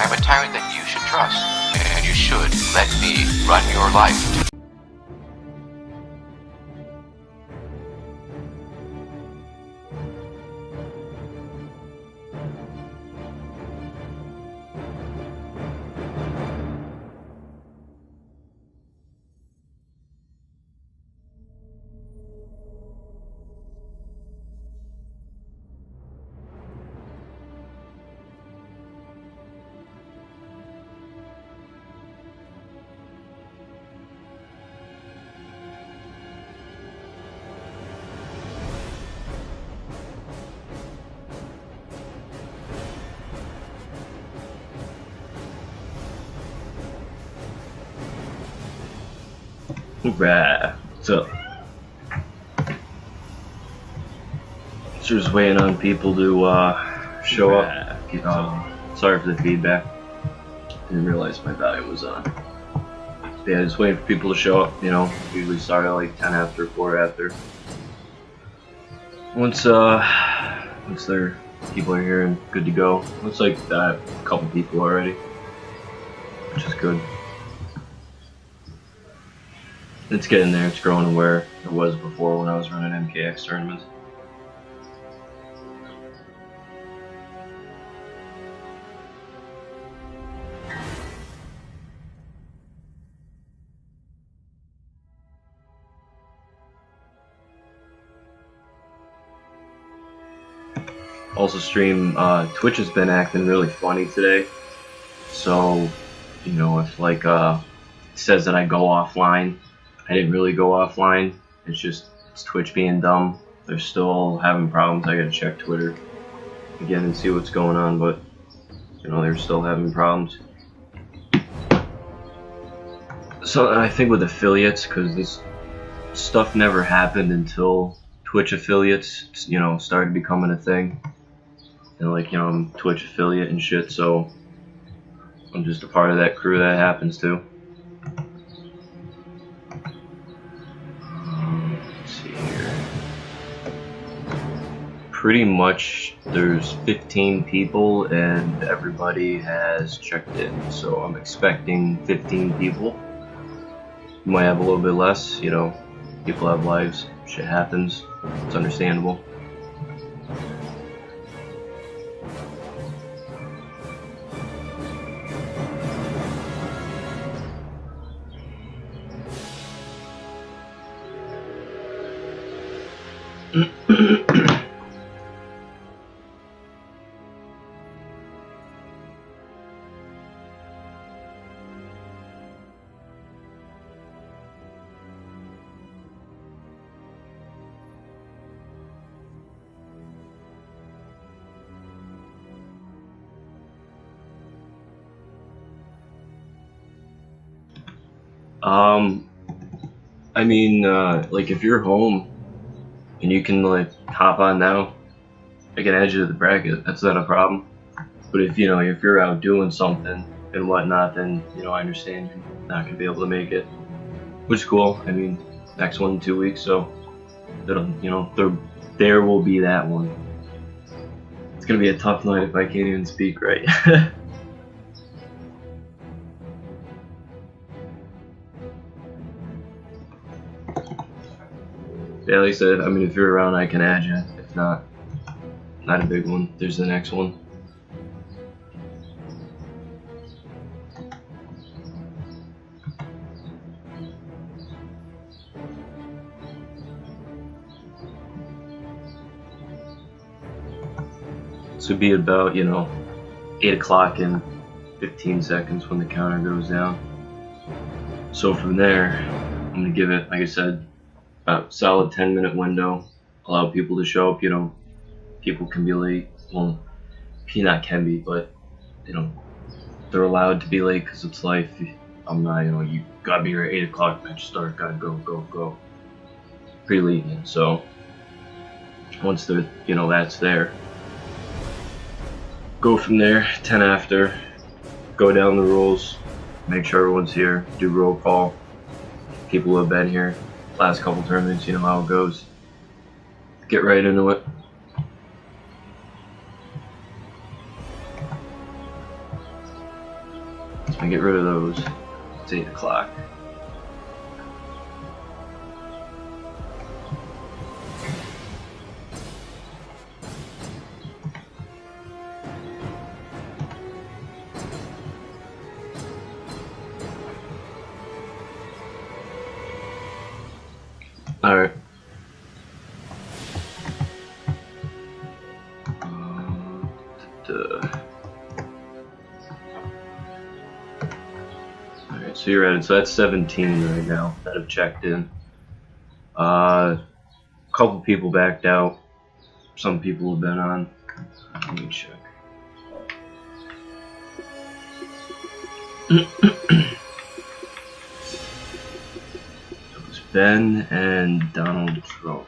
I'm a tyrant that you should trust, and you should let me run your life. Bruh, what's up? Just waiting on people to show up. Sorry for the feedback. Didn't realize my volume was on. Yeah, just waiting for people to show up. You know, usually start at like 10 after, 4 after. Once their people are here and good to go. Looks like I have a couple people already, which is good. It's getting there, it's growing to where it was before when I was running MKX tournaments. Also stream, Twitch has been acting really funny today. So, you know, if like, it says that I go offline, I didn't really go offline. It's Twitch being dumb. They're still having problems. I gotta check Twitter again and see what's going on, but you know, they're still having problems. So I think with affiliates, because this stuff never happened until Twitch affiliates, you know, started becoming a thing. And like, you know, I'm a Twitch affiliate and shit, so I'm just a part of that crew that happens to. Pretty much there's 15 people and everybody has checked in, so I'm expecting 15 people. Might have a little bit less, you know, people have lives, shit happens, it's understandable. I mean, like if you're home and you can like hop on now, I can add you to the bracket. That's not a problem. But if you know, if you're out doing something and whatnot, then you know I understand you're not gonna be able to make it, which is cool. I mean, next one in 2 weeks, so it'll, you know, there will be that one. It's gonna be a tough night if I can't even speak right. Yeah, like I said, I mean, if you're around, I can add you. If not, not a big one. There's the next one. This would be about, you know, 8 o'clock in 15 seconds when the counter goes down. So from there, I'm gonna give it, like I said, a solid 10-minute window, allow people to show up. You know, people can be late. Well, not can be, but you know, they're allowed to be late because it's life. I'm not, you know, you gotta be here at 8 o'clock, match start, gotta go. Pretty lenient. So once the, you know, that's there, go from there. 10 after, go down the rules, make sure everyone's here, do roll call. People who have been here last couple tournaments, you know how it goes. Get right into it. I get rid of those. It's 8 o'clock. Alright. Alright, so you're at it. So that's 17 right now that have checked in. A couple people backed out. Some people have been on. Let me check. It's Ben and Donald Trump.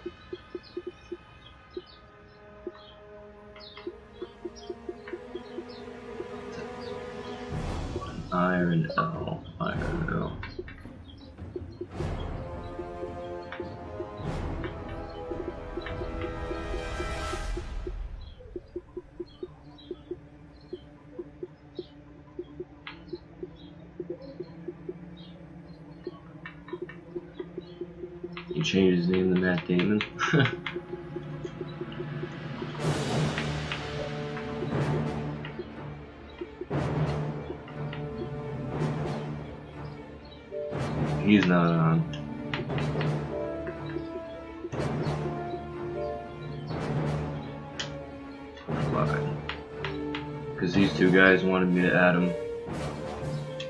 Iron L. Iron L. He changed his name to Matt Damon. He's not on. Fine. Because these two guys wanted me to add him.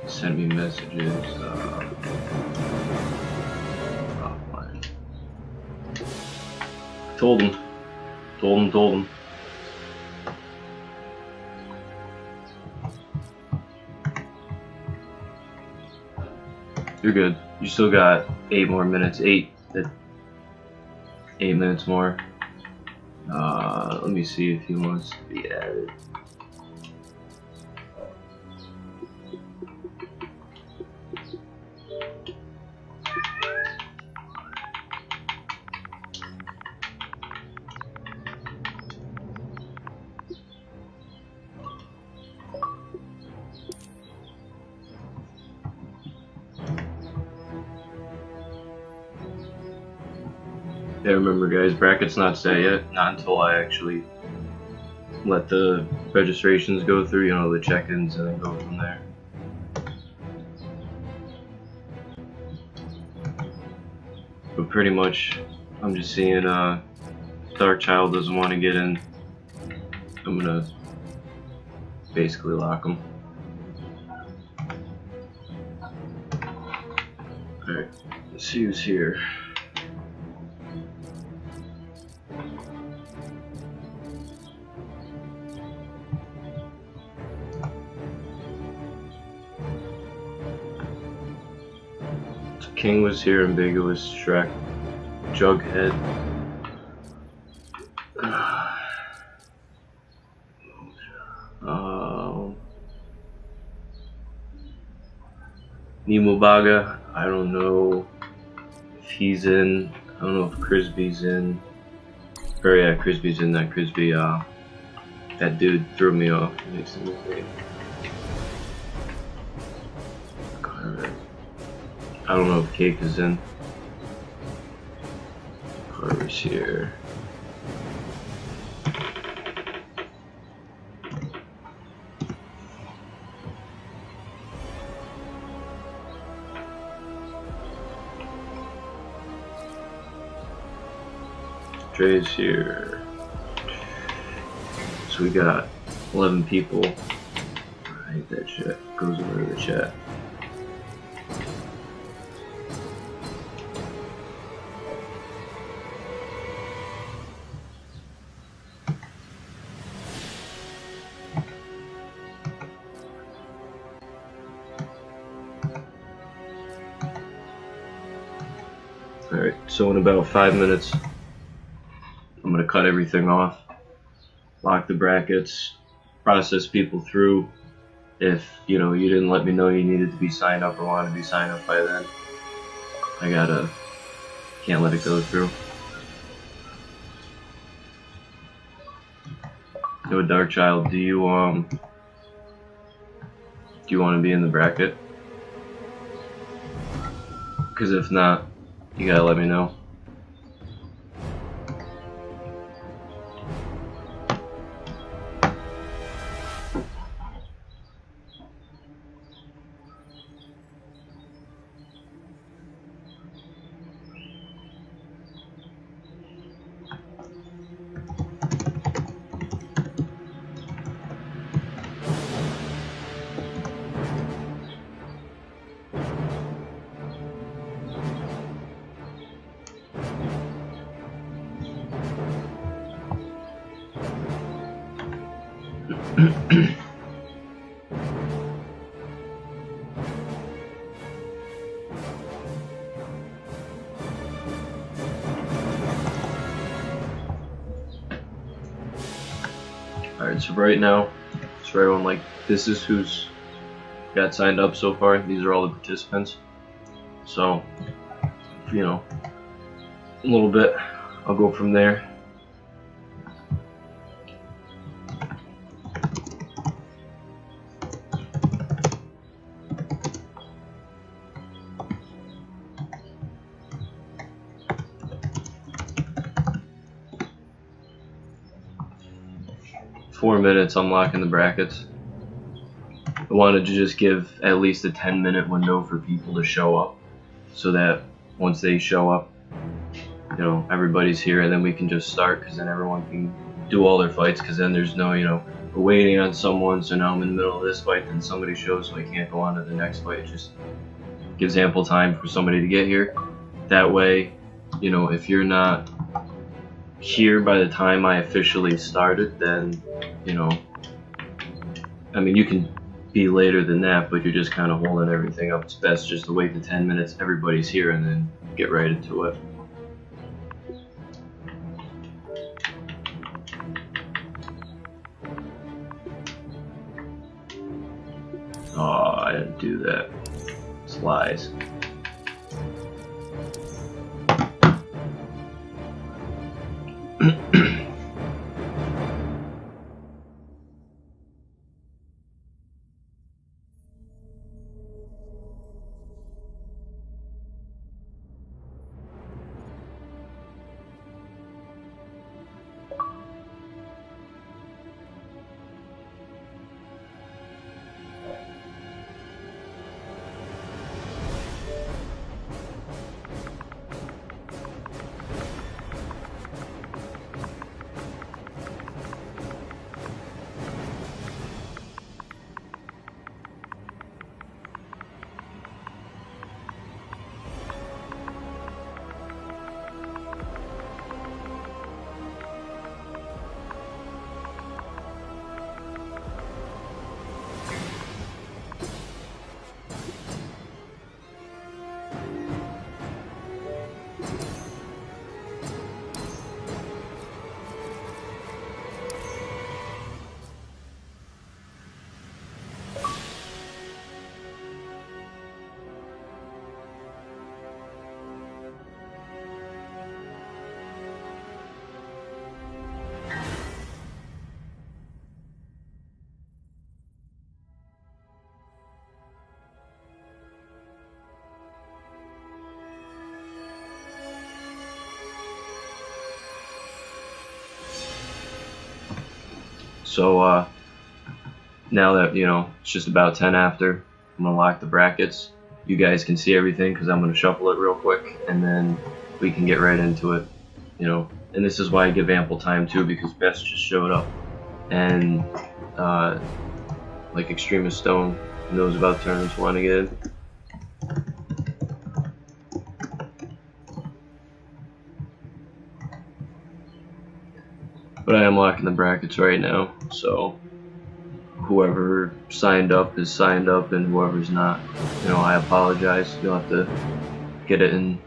Sent me messages. Offline. Told him. You're good. You still got 8 more minutes. 8 minutes more. Let me see if he wants to be added. Yeah, remember guys, bracket's not set yet, not until I actually let the registrations go through, you know, the check-ins, and then go from there. But pretty much, I'm just seeing, Dark Child doesn't want to get in. I'm gonna basically lock him. Alright, let's see who's here. King was here, Ambiguous, Shrek, Jughead. Nemo Baga, I don't know if he's in. I don't know if Crisby's in. Or yeah, Crisby's in. That Crisby, that dude threw me off. I don't know if Cake is in. Carver's here. Dre's here. So we got 11 people. I hate that shit. Goes over to the chat. Alright, so in about 5 minutes, I'm going to cut everything off, lock the brackets, process people through. If, you know, you didn't let me know you needed to be signed up or wanted to be signed up by then, can't let it go through. Yo, Dark Child, do you, Do you want to be in the bracket? Because if not, you gotta let me know. Alright, so right now, just for everyone, like, this is who's got signed up so far. These are all the participants. So, you know, a little bit, I'll go from there. "4 minutes unlocking the brackets." I wanted to just give at least a 10-minute window for people to show up, so that once they show up, you know, everybody's here, and then we can just start, because then everyone can do all their fights, because then there's no, you know, we're waiting on someone, so now I'm in the middle of this fight, then somebody shows, so I can't go on to the next fight. It just gives ample time for somebody to get here. That way, you know, if you're not here by the time I officially started, then, you know, I mean, you can be later than that, but you're just kind of holding everything up. It's best just to wait the 10 minutes, everybody's here, and then get right into it. Oh, I didn't do that. It's lies. So now that, you know, it's just about 10 after, I'm gonna lock the brackets. You guys can see everything because I'm gonna shuffle it real quick, and then we can get right into it, you know. And this is why I give ample time too, because Bess just showed up, and like Extremist Stone knows about tournaments, want to get in. But I am locking the brackets right now, so whoever signed up is signed up, and whoever's not, you know, I apologize. You'll have to get it in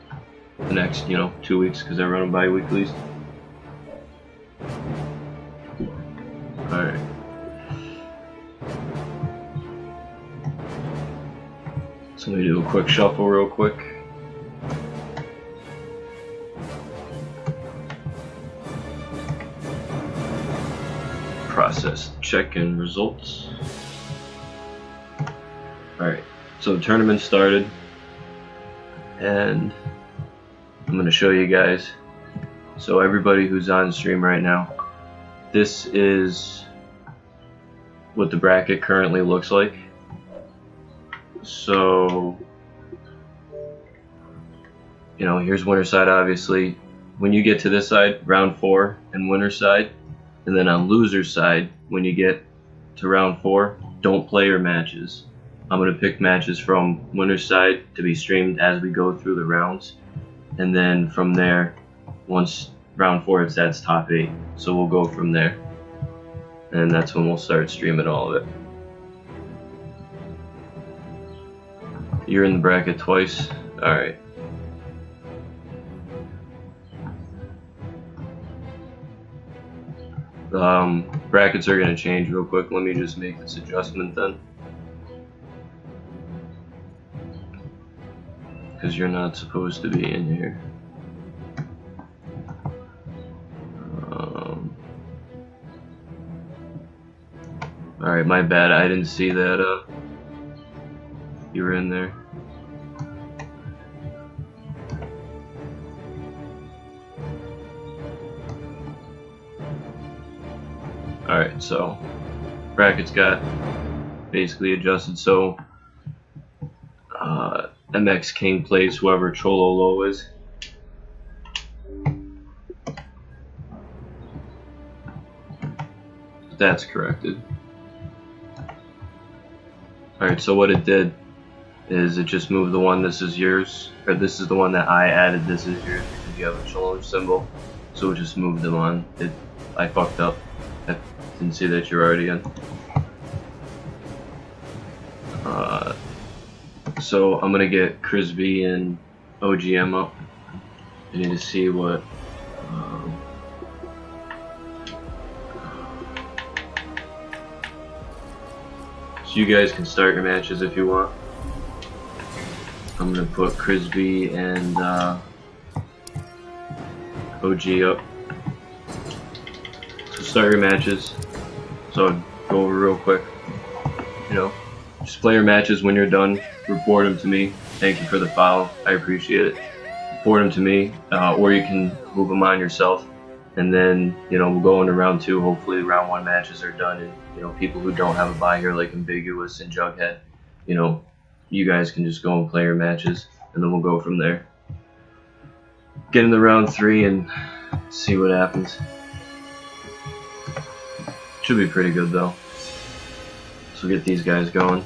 the next, you know, 2 weeks, because I run them bi-weeklies. Alright. So let me do a quick shuffle real quick. Process check-in results. Alright, so the tournament started, and I'm going to show you guys. So everybody who's on stream right now, this is what the bracket currently looks like. So, you know, here's winner side obviously. When you get to this side, round 4 and winner side, and then on loser side, when you get to round 4, don't play your matches. I'm going to pick matches from winner's side to be streamed as we go through the rounds, and then from there, once round 4 hits, that's top 8, so we'll go from there, and that's when we'll start streaming all of it. You're in the bracket twice? Alright. Brackets are going to change real quick. Let me just make this adjustment then, because you're not supposed to be in here. Alright, my bad. I didn't see that you were in there. Alright, so brackets got basically adjusted. So MX King plays whoever Cholo Low is. That's corrected. Alright, so what it did is it just moved the one, this is yours, or this is the one that I added, this is yours, because you have a challenge symbol, so it just moved them on. I fucked up. I didn't see that you're already in. So I'm gonna get Crisby and OGM up. I need to see what so you guys can start your matches if you want. I'm gonna put Crisby and OG up. So start your matches. So I'll go over real quick. You know, just play your matches. When you're done, report them to me. Thank you for the follow. I appreciate it. Report them to me, or you can move them on yourself. And then, you know, we'll go into round 2. Hopefully round 1 matches are done, and, you know, people who don't have a bye here, like Ambiguous and Jughead, you know, you guys can just go and play your matches, and then we'll go from there. Get into round 3 and see what happens. Should be pretty good though. So get these guys going.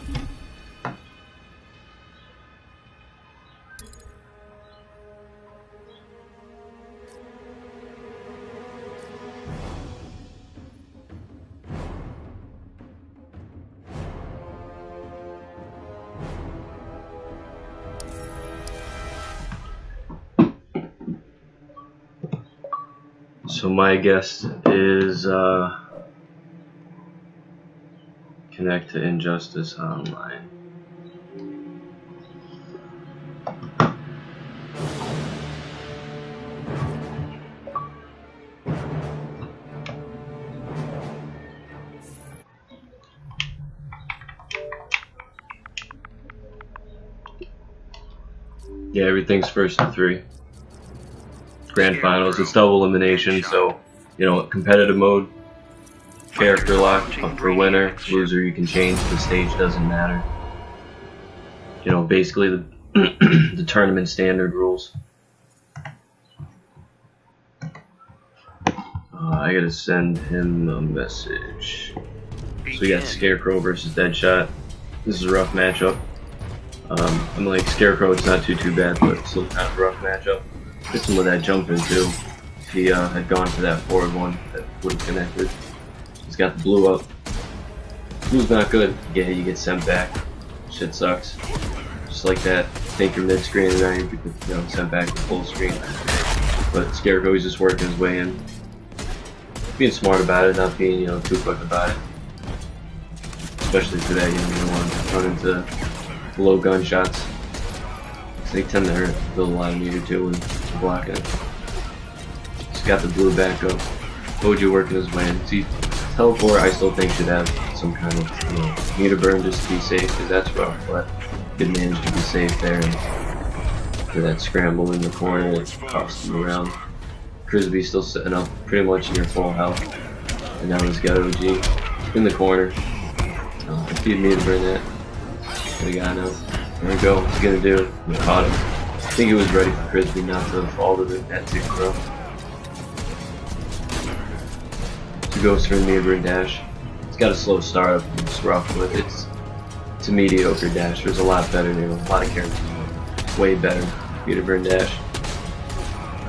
So my guess is connect to Injustice Online. Yeah, everything's first to 3. Grand finals, it's double elimination, so, you know, competitive mode, character lock, up for winner, loser you can change, the stage doesn't matter. You know, basically the, the tournament standard rules. I gotta send him a message. So we got Scarecrow versus Deadshot. This is a rough matchup. I'm like, Scarecrow, it's not too bad, but still kind of a rough matchup. Get some of that jumping too. If he had gone for that forward one, that would have connected. He's got the blue up. Blue's not good. Yeah, you get sent back. Shit sucks. Just like that. Think you're mid screen and now you get sent back to full screen. But Scarecrow, he's just working his way in. Being smart about it, not being too quick about it. Especially today, you don't want to run into low gunshots. They tend to hurt a lot of meter too when blocking. Just got the blue back up. OG working his way in. See, teleport I still think should have some kind of, you know, meter burn just to be safe, because that's rough, but good manage to be safe there. And for that scramble in the corner, it cost him around. Frisbee still sitting up pretty much near full health. And now he's got OG in the corner. If he'd meter burn that, what he got now? There we go. What's he gonna do? We caught him. I think he was ready for Frisbee not to fall to that tick throw. He goes for a meter burn dash. It's got a slow start up. It's rough, but it's a mediocre dash. There's a lot better than a lot of characters. Way better. Meter burn dash.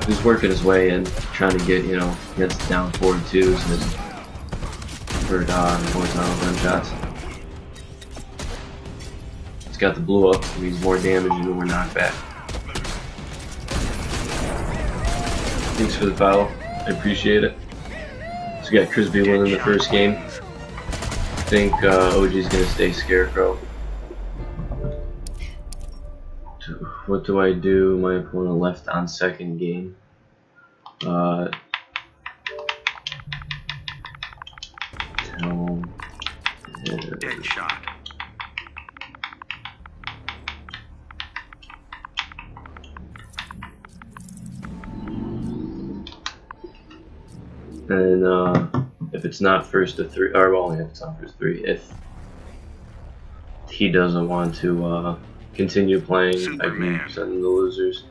He's working his way in, trying to get, you know, against the down forward twos and for horizontal gunshots. He's got the blue up, it means more damage and more knockback. Thanks for the follow, I appreciate it. So we got Frisbee winning the first game. I think OG's gonna stay Scarecrow. What do I do? My opponent left on second game. Deadshot. And if it's not first to three, or well, if it's not first to three, if he doesn't want to continue playing, I can send him the losers.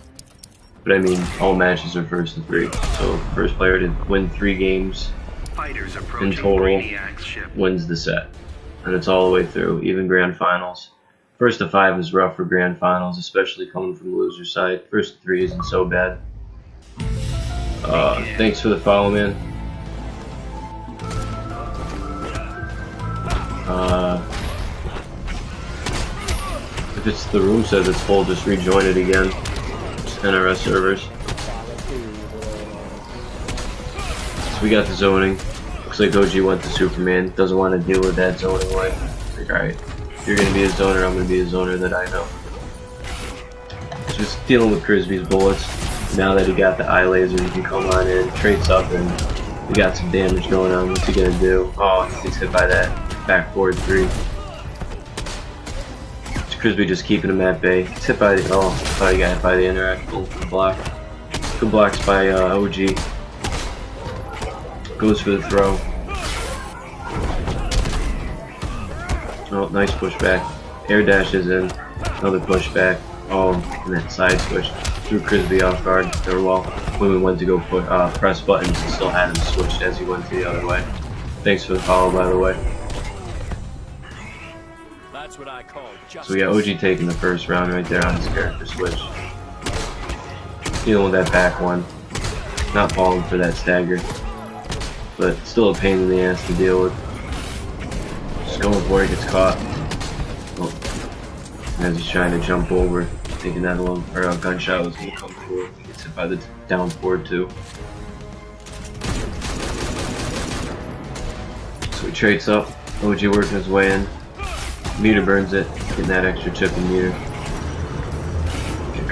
But I mean, all matches are first to three, so first player to win 3 games in total wins the set, and it's all the way through, even grand finals. First to 5 is rough for grand finals, especially coming from the loser side. First to 3 isn't so bad. Thanks for the follow, man. If it's the room says it's full, just rejoin it again. Just NRS servers. So we got the zoning. Looks like OG went to Superman. Doesn't want to deal with that zoning way. Like, alright, if you're going to be a zoner, I'm going to be a zoner that I know. Just dealing with Frisbee's bullets. Now that he got the eye laser, he can come on in, traits up, and we got some damage going on. What's he going to do? Oh, he's hit by that back forward 3. Frisbee just keeping him at bay. He's hit by the, oh, I thought he got hit by the interactable block. Good blocks by OG. Goes for the throw. Oh, nice pushback. Air dashes in. Another pushback. Oh, and that side switch threw Frisbee off guard. Or well, when we went to go put, press buttons, he still had him switched as he went to the other way. Thanks for the follow, by the way. That's what I call justice. So we got OG taking the first round right there on his character switch. Dealing with that back one. Not falling for that stagger. But still a pain in the ass to deal with. Just going for it, gets caught. Oh. As he's trying to jump over, thinking that a gunshot was going to come through. Gets hit by the down forward too. So he traits up. OG working his way in. Meter burns it, getting that extra chip and meter.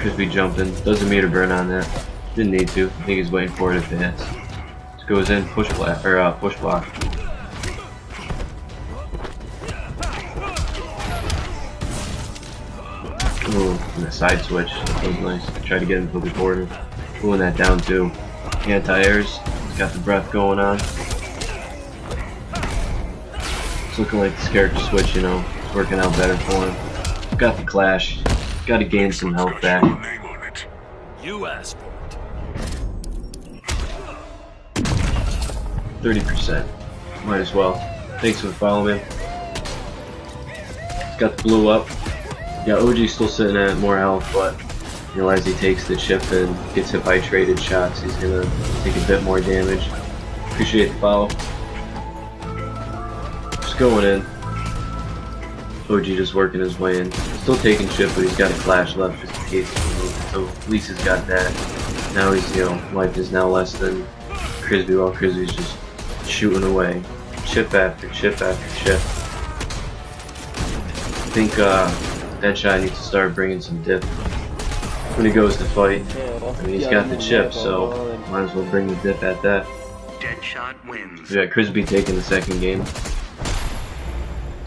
Frisbee jumping, does a meter burn on that. Didn't need to. I think he's waiting for it if it hits. Just goes in, push block, or push block. Ooh, and the side switch. That was nice. Tried to get him to the corner. Pulling that down too. Anti-airs. He's got the breath going on. It's looking like this character switch, you know, it's working out better for him. Got the clash. Got to gain some health back. You asked for it. 30%. Might as well. Thanks for following me. Got the blue up. Yeah, OG still sitting at more health, but realize he takes the chip and gets hit by traded shots. He's gonna take a bit more damage. Appreciate the follow. Just going in. OG just working his way in. Still taking chip, but he's got a clash left just in case. So at least he's got that. Now he's, you know, life is now less than Frisbee, while Frisbee's just shooting away. Chip after chip after chip. I think Deadshot needs to start bringing some dip when he goes to fight. I mean, he's got the chip, so might as well bring the dip at that. Deadshot wins. We got Frisbee taking the second game.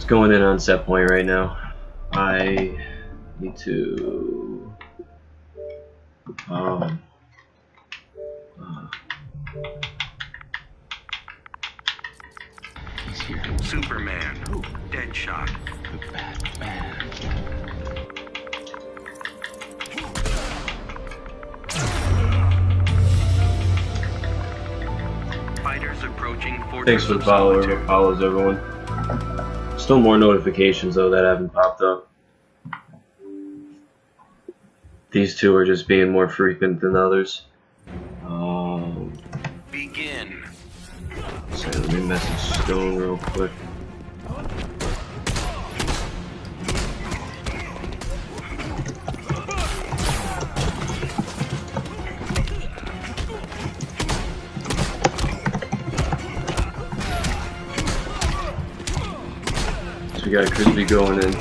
It's going in on set point right now. I need to He's here. Superman. Deadshot. The Batman. Fighters approaching Fortress Thanks for the of follow, Solitude. follows everyone. Still more notifications though that haven't popped up. These two are just being more frequent than others. Begin. So let me message Stone real quick. So we got Crispy going in.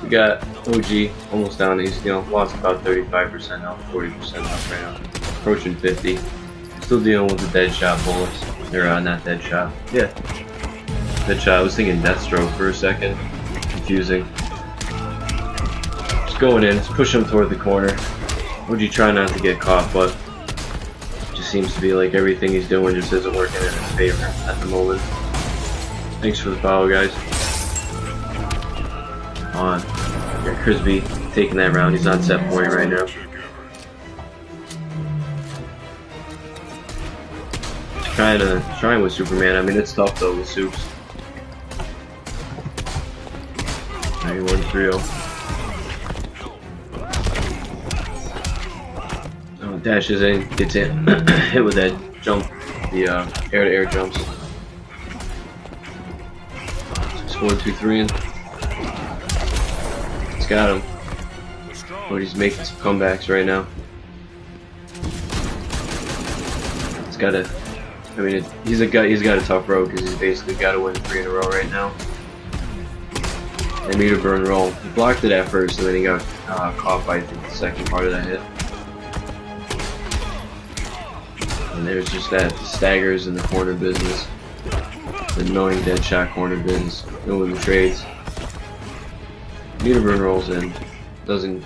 We got OG almost down. He's lost about 35% health, 40% health right now, approaching 50. Still dealing with the Deadshot bullets. They're not Deadshot. Yeah, Deadshot. I was thinking Deathstroke for a second. Confusing. Just going in. Just push him toward the corner. OG trying not to get caught, but it just seems to be like everything he's doing just isn't working in his favor at the moment. Thanks for the follow, guys. On. Got Crispy taking that round. He's on set point right now. Trying with Superman. I mean, it's tough though with Supes. 91-3-0. Oh, dashes in, gets in, hit with that jump, the air-to-air jumps. 6-4-2-3 in. He's got him. But he's making some comebacks right now. He's got to. I mean, he's got a tough road because he's basically got to win 3 in a row right now. And meter burn roll. He blocked it at first, and then he got caught by the second part of that hit. And there's just that staggers in the corner business, the annoying Deadshot corner business, doing the trades. Meter burn rolls in, doesn't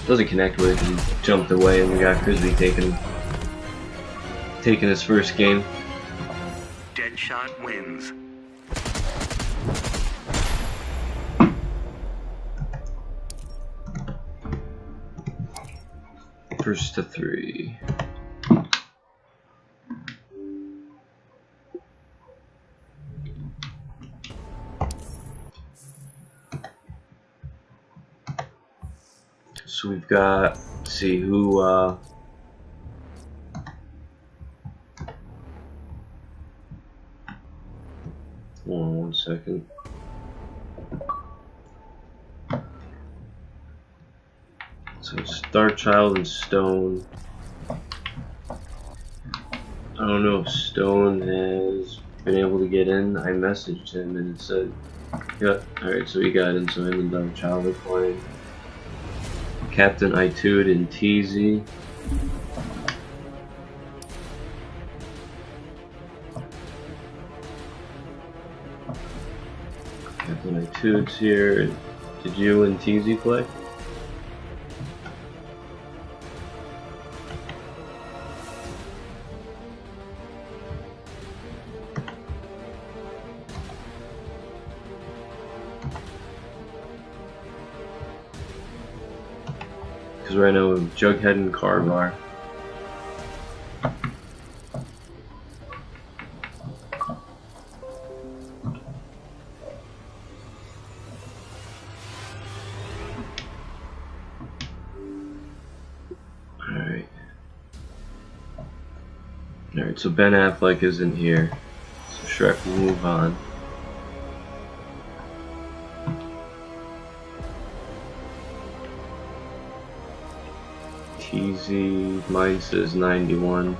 connect with it. He jumped away, and we got Crispy taking his first game. Deadshot wins. First to 3. So we've got, let's see who hold on 1 second. So it's Darkchild and Stone. I don't know if Stone has been able to get in. I messaged him and it said, yeah, alright, so he got in, so him and Darkchild are playing. Captain Itude and TZ. Captain Itude's here. Did you and TZ play? Because right now we have Jughead and Carvar. Alright, so Ben Affleck isn't here. So Shrek will move on. TZ, mine says 91.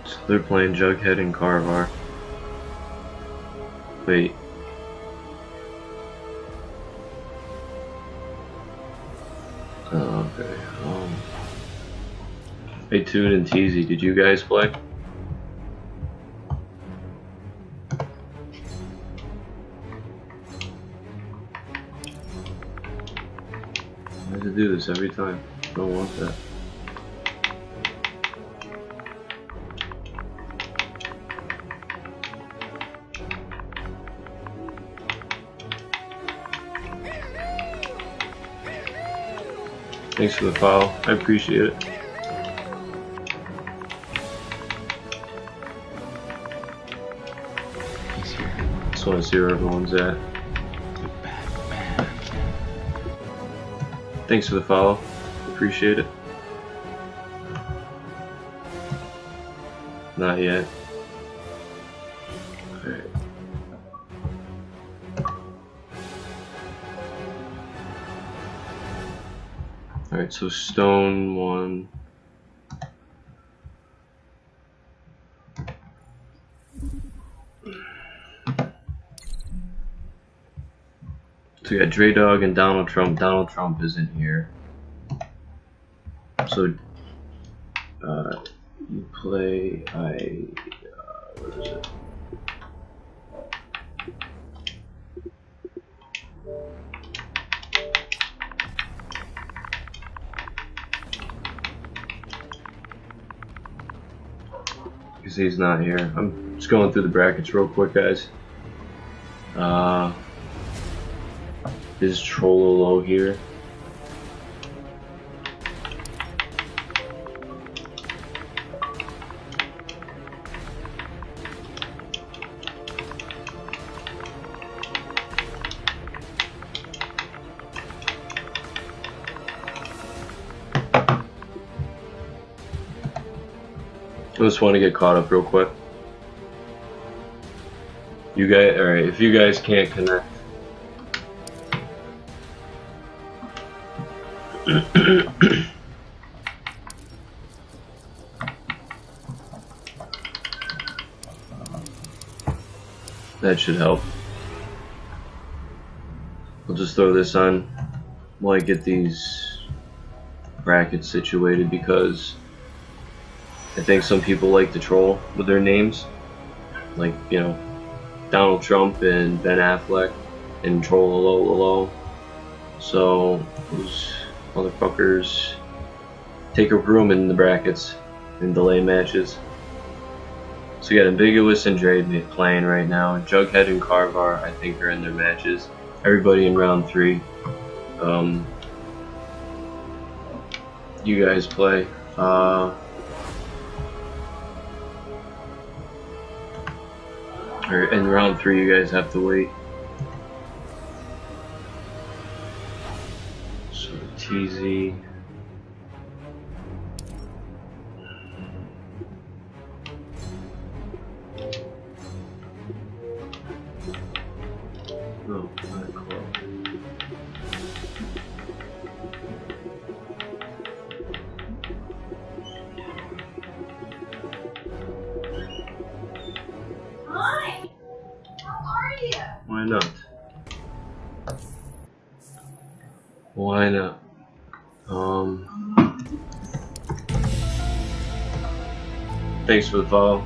So they're playing Jughead and Carvar. Wait. Oh, okay. Hey, Toon and Teasy, did you guys play? I have to do this every time. I don't want that. Thanks for the follow. I appreciate it. He's here. Just want to see where everyone's at. The Batman. Thanks for the follow. Appreciate it. Not yet. Alright. Alright, so stone one. So we got Dre Dog and Donald Trump. Donald Trump isn't here. So you play what is it? Because he's not here. I'm just going through the brackets real quick, guys. Is Trollolo here? I just want to get caught up real quick. You guys, alright, if you guys can't connect. That should help. I'll just throw this on while I get these brackets situated, because I think some people like to troll with their names, like, you know, Donald Trump and Ben Affleck and Trollolo. So those motherfuckers take up room in the brackets and delay matches. So you got Ambiguous and Dre playing right now. Jughead and Carvar, I think, are in their matches. Everybody in round 3. You guys play. Or in round 3, you guys have to wait. So TZ. Oh, not close. Hi! How are you? Why not? Why not? Thanks for the follow.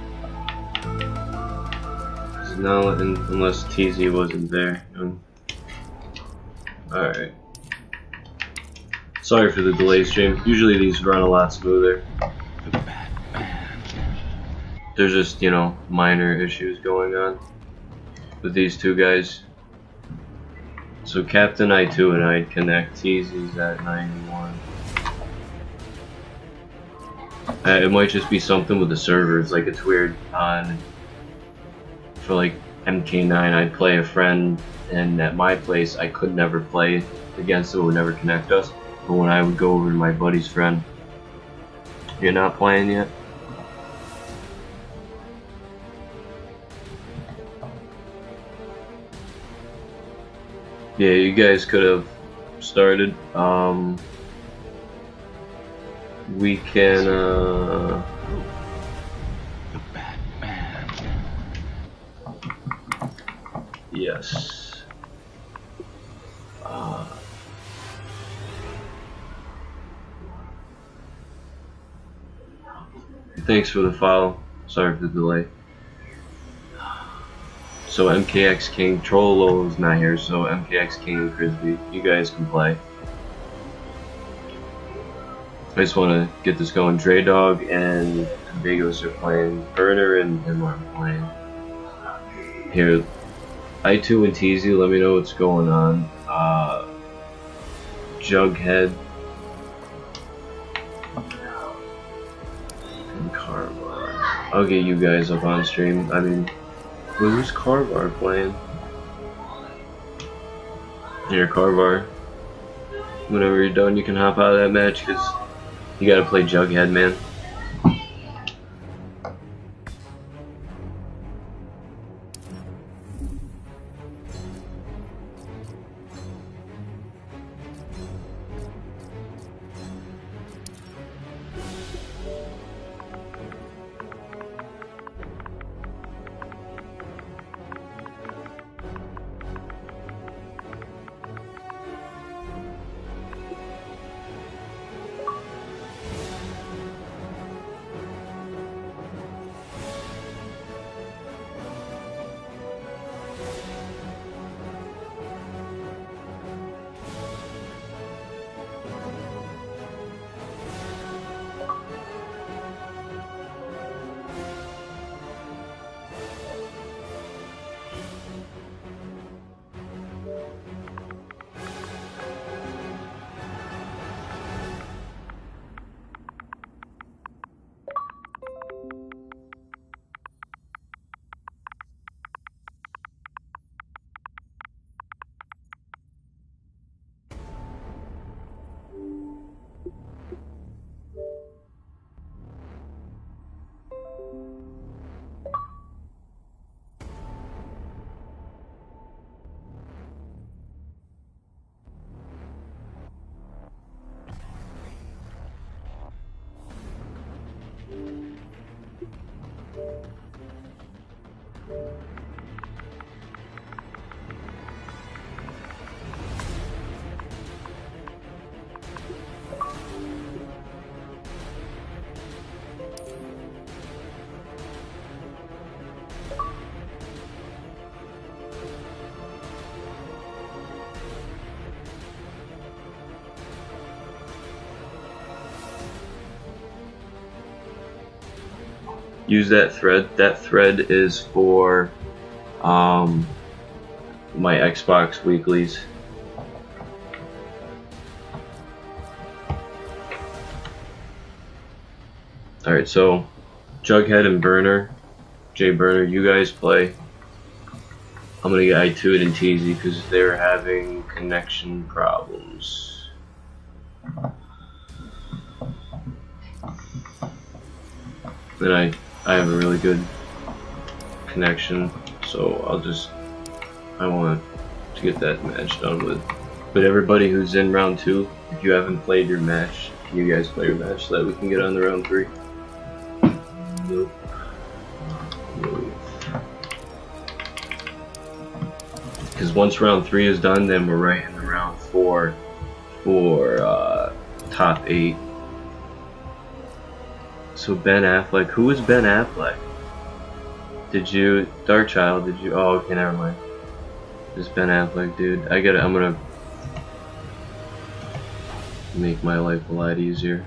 Now, unless TZ wasn't there. Alright. Sorry for the delay stream. Usually these run a lot smoother. The Batman. There's just, you know, minor issues going on with these two guys. So Captain I2 and I'd connect. TZ's at 91. It might just be something with the servers, like it's weird on, for like MK9 I'd play a friend, and at my place I could never play against it, would never connect us, but when I would go over to my buddy's friend. You're not playing yet? Yeah, you guys could have started. We can The Batman. Yes. Thanks for the follow. Sorry for the delay. So MKX King, Trollolo is not here, so MKX King and Frisbee, you guys can play. I just want to get this going. Dre Dog and Vigos are playing. Burner and Mark are playing. Here, I2 and TZ, let me know what's going on. Jughead and Carvar. I'll get you guys up on stream. I mean, who's Carvar playing? Here, Carvar. Whenever you're done, you can hop out of that match because you gotta play Jughead, man. Use that thread. That thread is for my Xbox weeklies. Alright, so Jughead and Burner, Jay Burner, you guys play. I'm gonna get I2 and TZ because they're having connection problems. Then I have a really good connection, so I want to get that match done with. But everybody who's in round 2, if you haven't played your match, can you guys play your match so that we can get on to round 3? Nope. Because once round 3 is done, then we're right into round 4 for top 8. So Ben Affleck, who is Ben Affleck? Did you, Darkchild, did you, oh okay, never mind. This Ben Affleck dude, I'm gonna make my life a lot easier.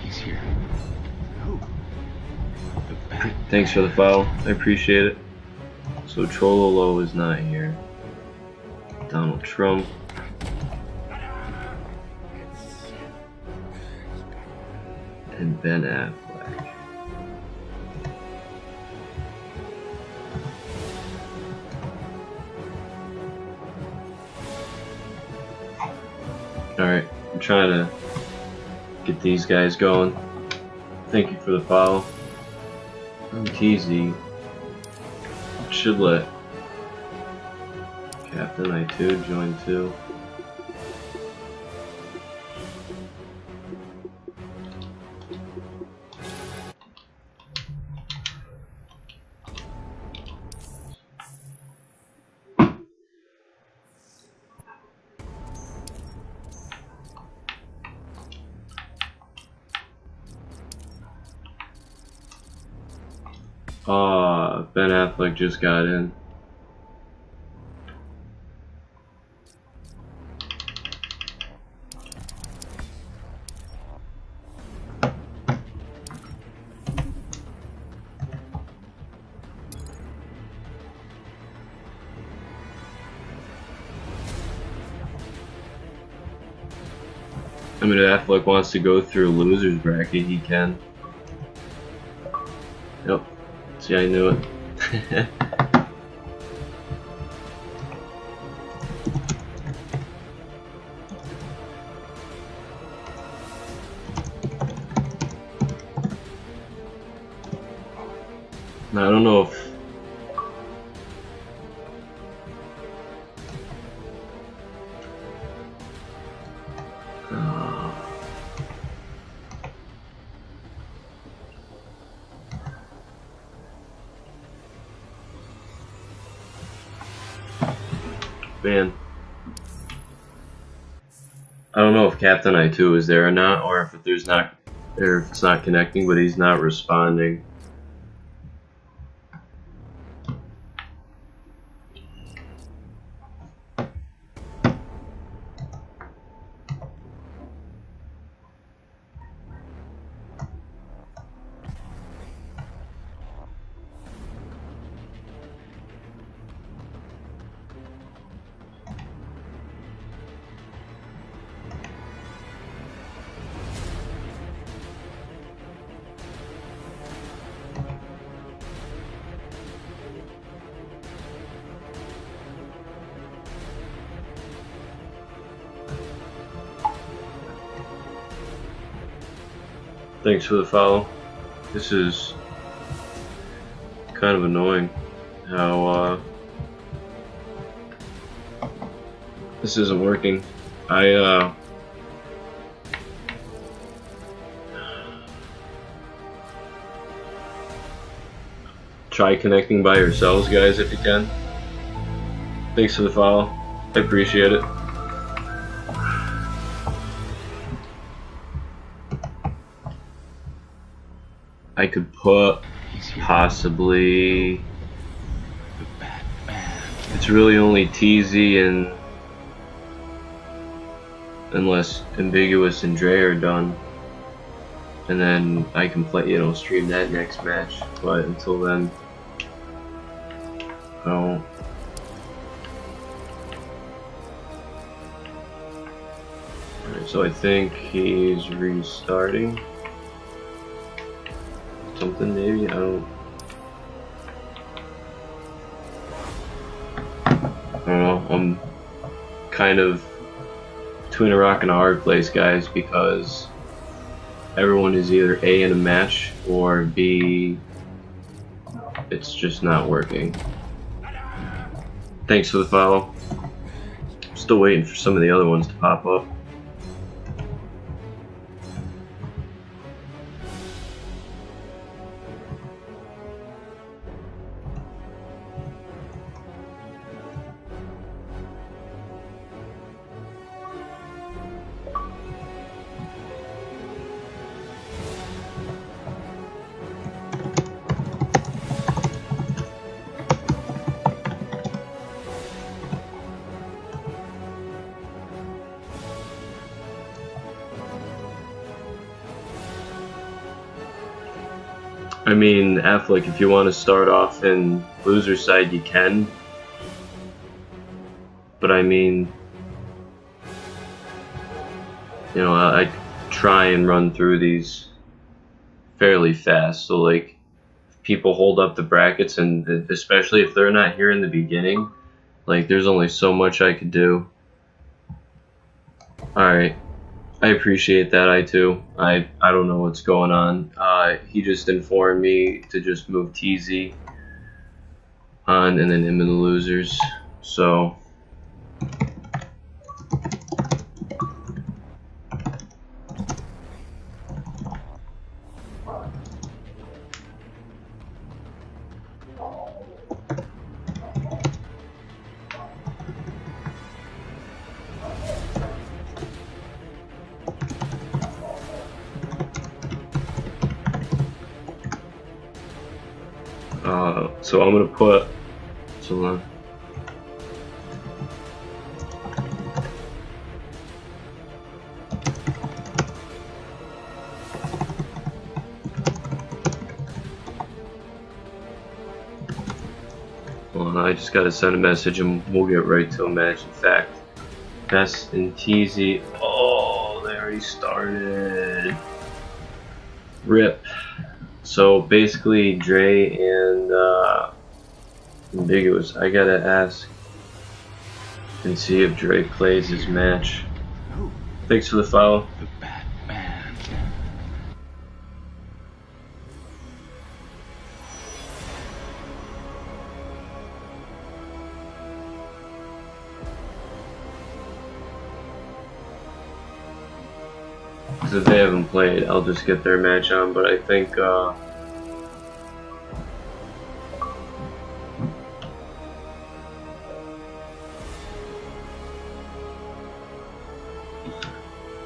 He's here. Who? The bat. Thanks for the follow, I appreciate it. So Trollolo is not here. Donald Trump. And Ben Affleck. Alright, I'm trying to get these guys going. Thank you for the follow. TZ should let Captain I2 join too. Ben Affleck just got in. I mean, if Affleck wants to go through a loser's bracket, he can. Yep. See, I knew it. Now, I don't know if... Man, I don't know if Captain I2 is there or not, or if there's not, or if it's not connecting, but he's not responding. Thanks for the follow. This is kind of annoying how this isn't working. Try connecting by yourselves, guys, if you can. Thanks for the follow. I appreciate it. I could put possibly... It's really only TZ and... unless Ambiguous and Dre are done. And then I can play, you know, stream that next match. But until then... I don't... Alright, so I think he's restarting. Something maybe, I don't know, I'm kind of between a rock and a hard place, guys, because everyone is either A, in a match, or B, it's just not working. Thanks for the follow. I'm still waiting for some of the other ones to pop up. I mean, Affleck, if you want to start off in loser side, you can. But I mean, you know, I try and run through these fairly fast. So, like, if people hold up the brackets, and especially if they're not here in the beginning, like, there's only so much I could do. Alright. I appreciate that, I2. I don't know what's going on. He just informed me to just move TZ on and then him in the losers. So So I'm gonna put some. Well, I just gotta send a message and we'll get right to a match. In fact, Best and TZ. Oh, they already started. RIP. So basically, Dre and Ambiguous. I gotta ask and see if Dre plays his match. Thanks for the follow. The Batman. Because if they haven't played, I'll just get their match on. But I think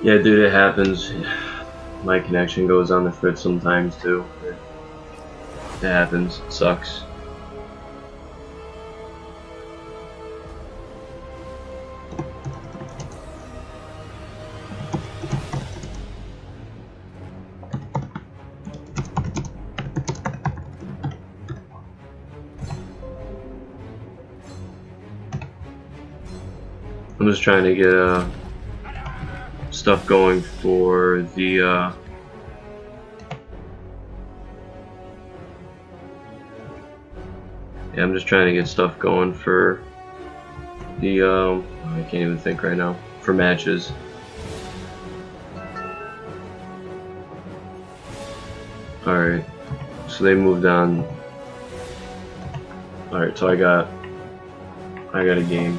yeah, dude, it happens. My connection goes on the fritz sometimes too. It happens. It sucks. I'm just trying to get stuff going for the yeah, I'm just trying to get stuff going for the I can't even think right now, for matches. Alright, so they moved on. Alright, so I got a game.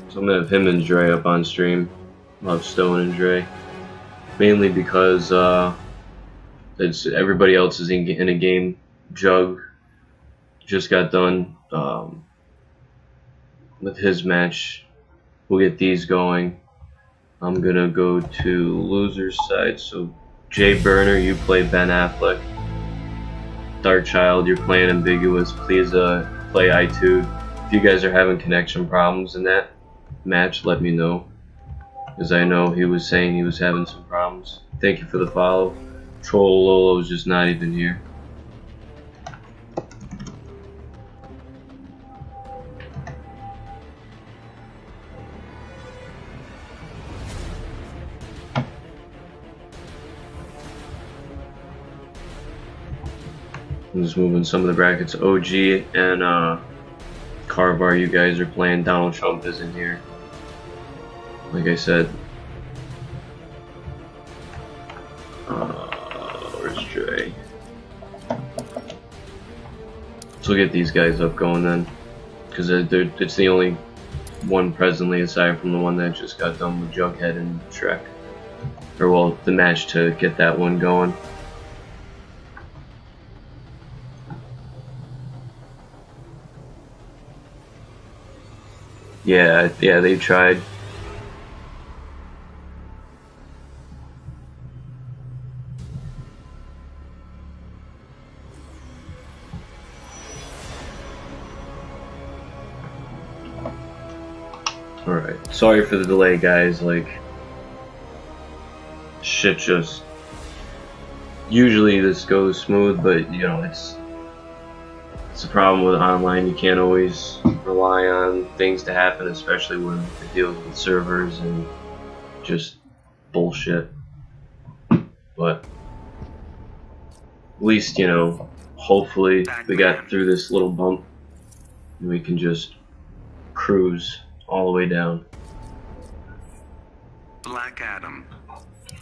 So I'm gonna have him and Dre up on stream. Love Stone and Dre, mainly because it's everybody else is in a game. Jug just got done with his match. We'll get these going. I'm gonna go to loser's side. So Jay Burner, you play Ben Affleck. Darkchild, you're playing Ambiguous. Please play I2. If you guys are having connection problems in that match, let me know, because I know he was saying he was having some problems. Thank you for the follow. Troll Lolo's just not even here. I'm just moving some of the brackets. OG and Carvar, you guys are playing. Donald Trump isn't here. Like I said, where's Dre? So we'll get these guys up going then, because it's the only one presently aside from the one that just got done with Jughead and Shrek. Or well, the match to get that one going. Yeah, they tried. Alright, sorry for the delay, guys. Like, shit just... Usually this goes smooth, but, you know, it's a problem with online. You can't always rely on things to happen, especially when it deals with servers and just bullshit. But at least, you know, hopefully we got through this little bump and we can just cruise all the way down. Black Adam.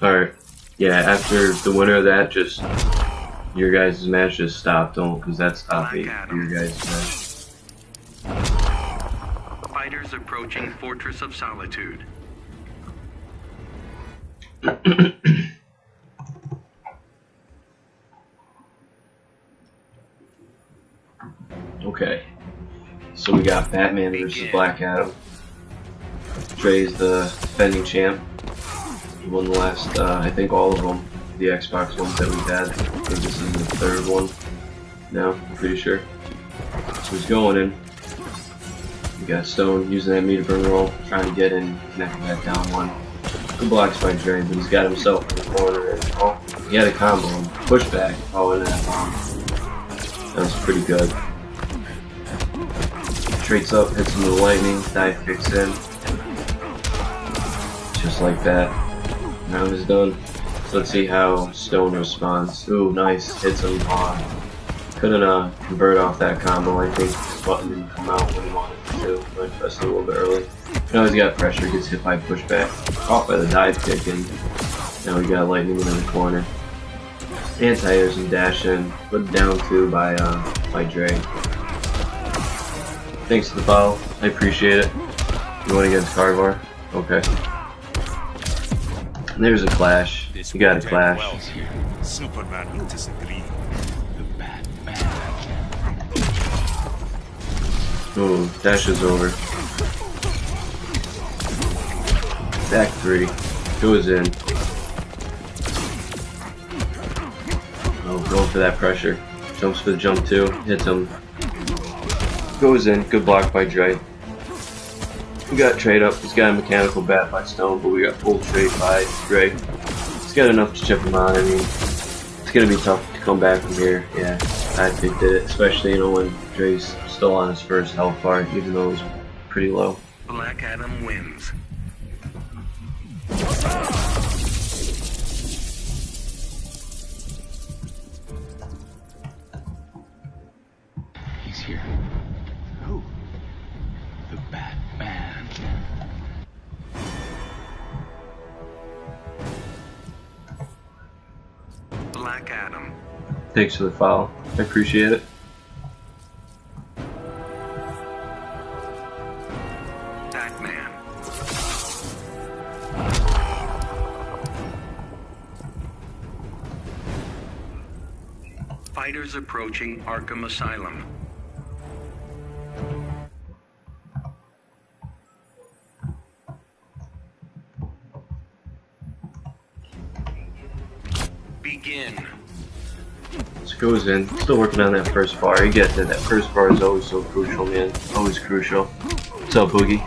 Alright, yeah, after the winner of that, just your guys' match just stop. Don't, because that's top 8 for your guys' match. Fighters approaching Fortress of Solitude. Okay, So we got Batman versus Black Adam. Dre's the defending champ. He won the last, I think all of them, the Xbox ones that we've had. I think this is the third one now, I'm pretty sure. So he's going in. We got Stone using that meter burn roll, trying to get in, connecting that down one. Good blocks by Dre, but he's got himself in the corner. And, oh, he had a combo and pushback. Oh, and that bomb. That was pretty good. Straights up, hits him with the lightning, dive kicks in. Just like that. Round is done. So let's see how Stone responds. Ooh, nice. Hits him hard. Couldn't convert off that combo. I think his button didn't come out when he wanted it to. I pressed it a little bit early. Now he's got pressure, gets hit by pushback. Off by the dive kick, and now we got lightning in the corner. Anti-airs and dash in. Put down two by Dre. Thanks for the follow. I appreciate it. You went against Carvar? Okay. And there's a clash. You got a clash. Superman will disagree. The Batman. Ooh, dash is over. Back three. Goes in. Oh, going for that pressure. Jumps for the jump two. Hits him. Goes in. Good block by Dre. We got trade up. He's got a mechanical bat by Stone, but we got full trade by Dre. He's got enough to chip him out. I mean, it's gonna be tough to come back from here. Yeah, I think that, especially when Dre's still on his first health bar, even though it was pretty low. Black Adam wins. He's here. Who? The Batman. Black Adam. Thanks for the follow. I appreciate it. Batman. Fighters approaching Arkham Asylum. Begin. This goes in. Still working on that first bar. He gets it. That first bar is always so crucial, man. Always crucial. What's up, Boogie?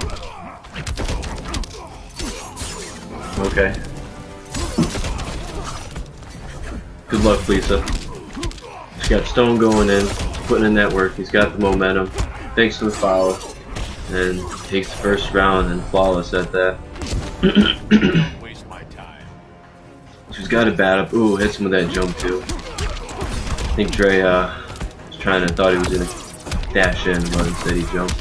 Okay. Good luck, Lisa. He's got Stone going in, putting in that work. He's got the momentum. Thanks for the follow. And takes the first round and flawless at that. Waste my time. She's got a bat up. Ooh, hits him with that jump too. I think Dre was thought he was gonna dash in, but instead he jumped.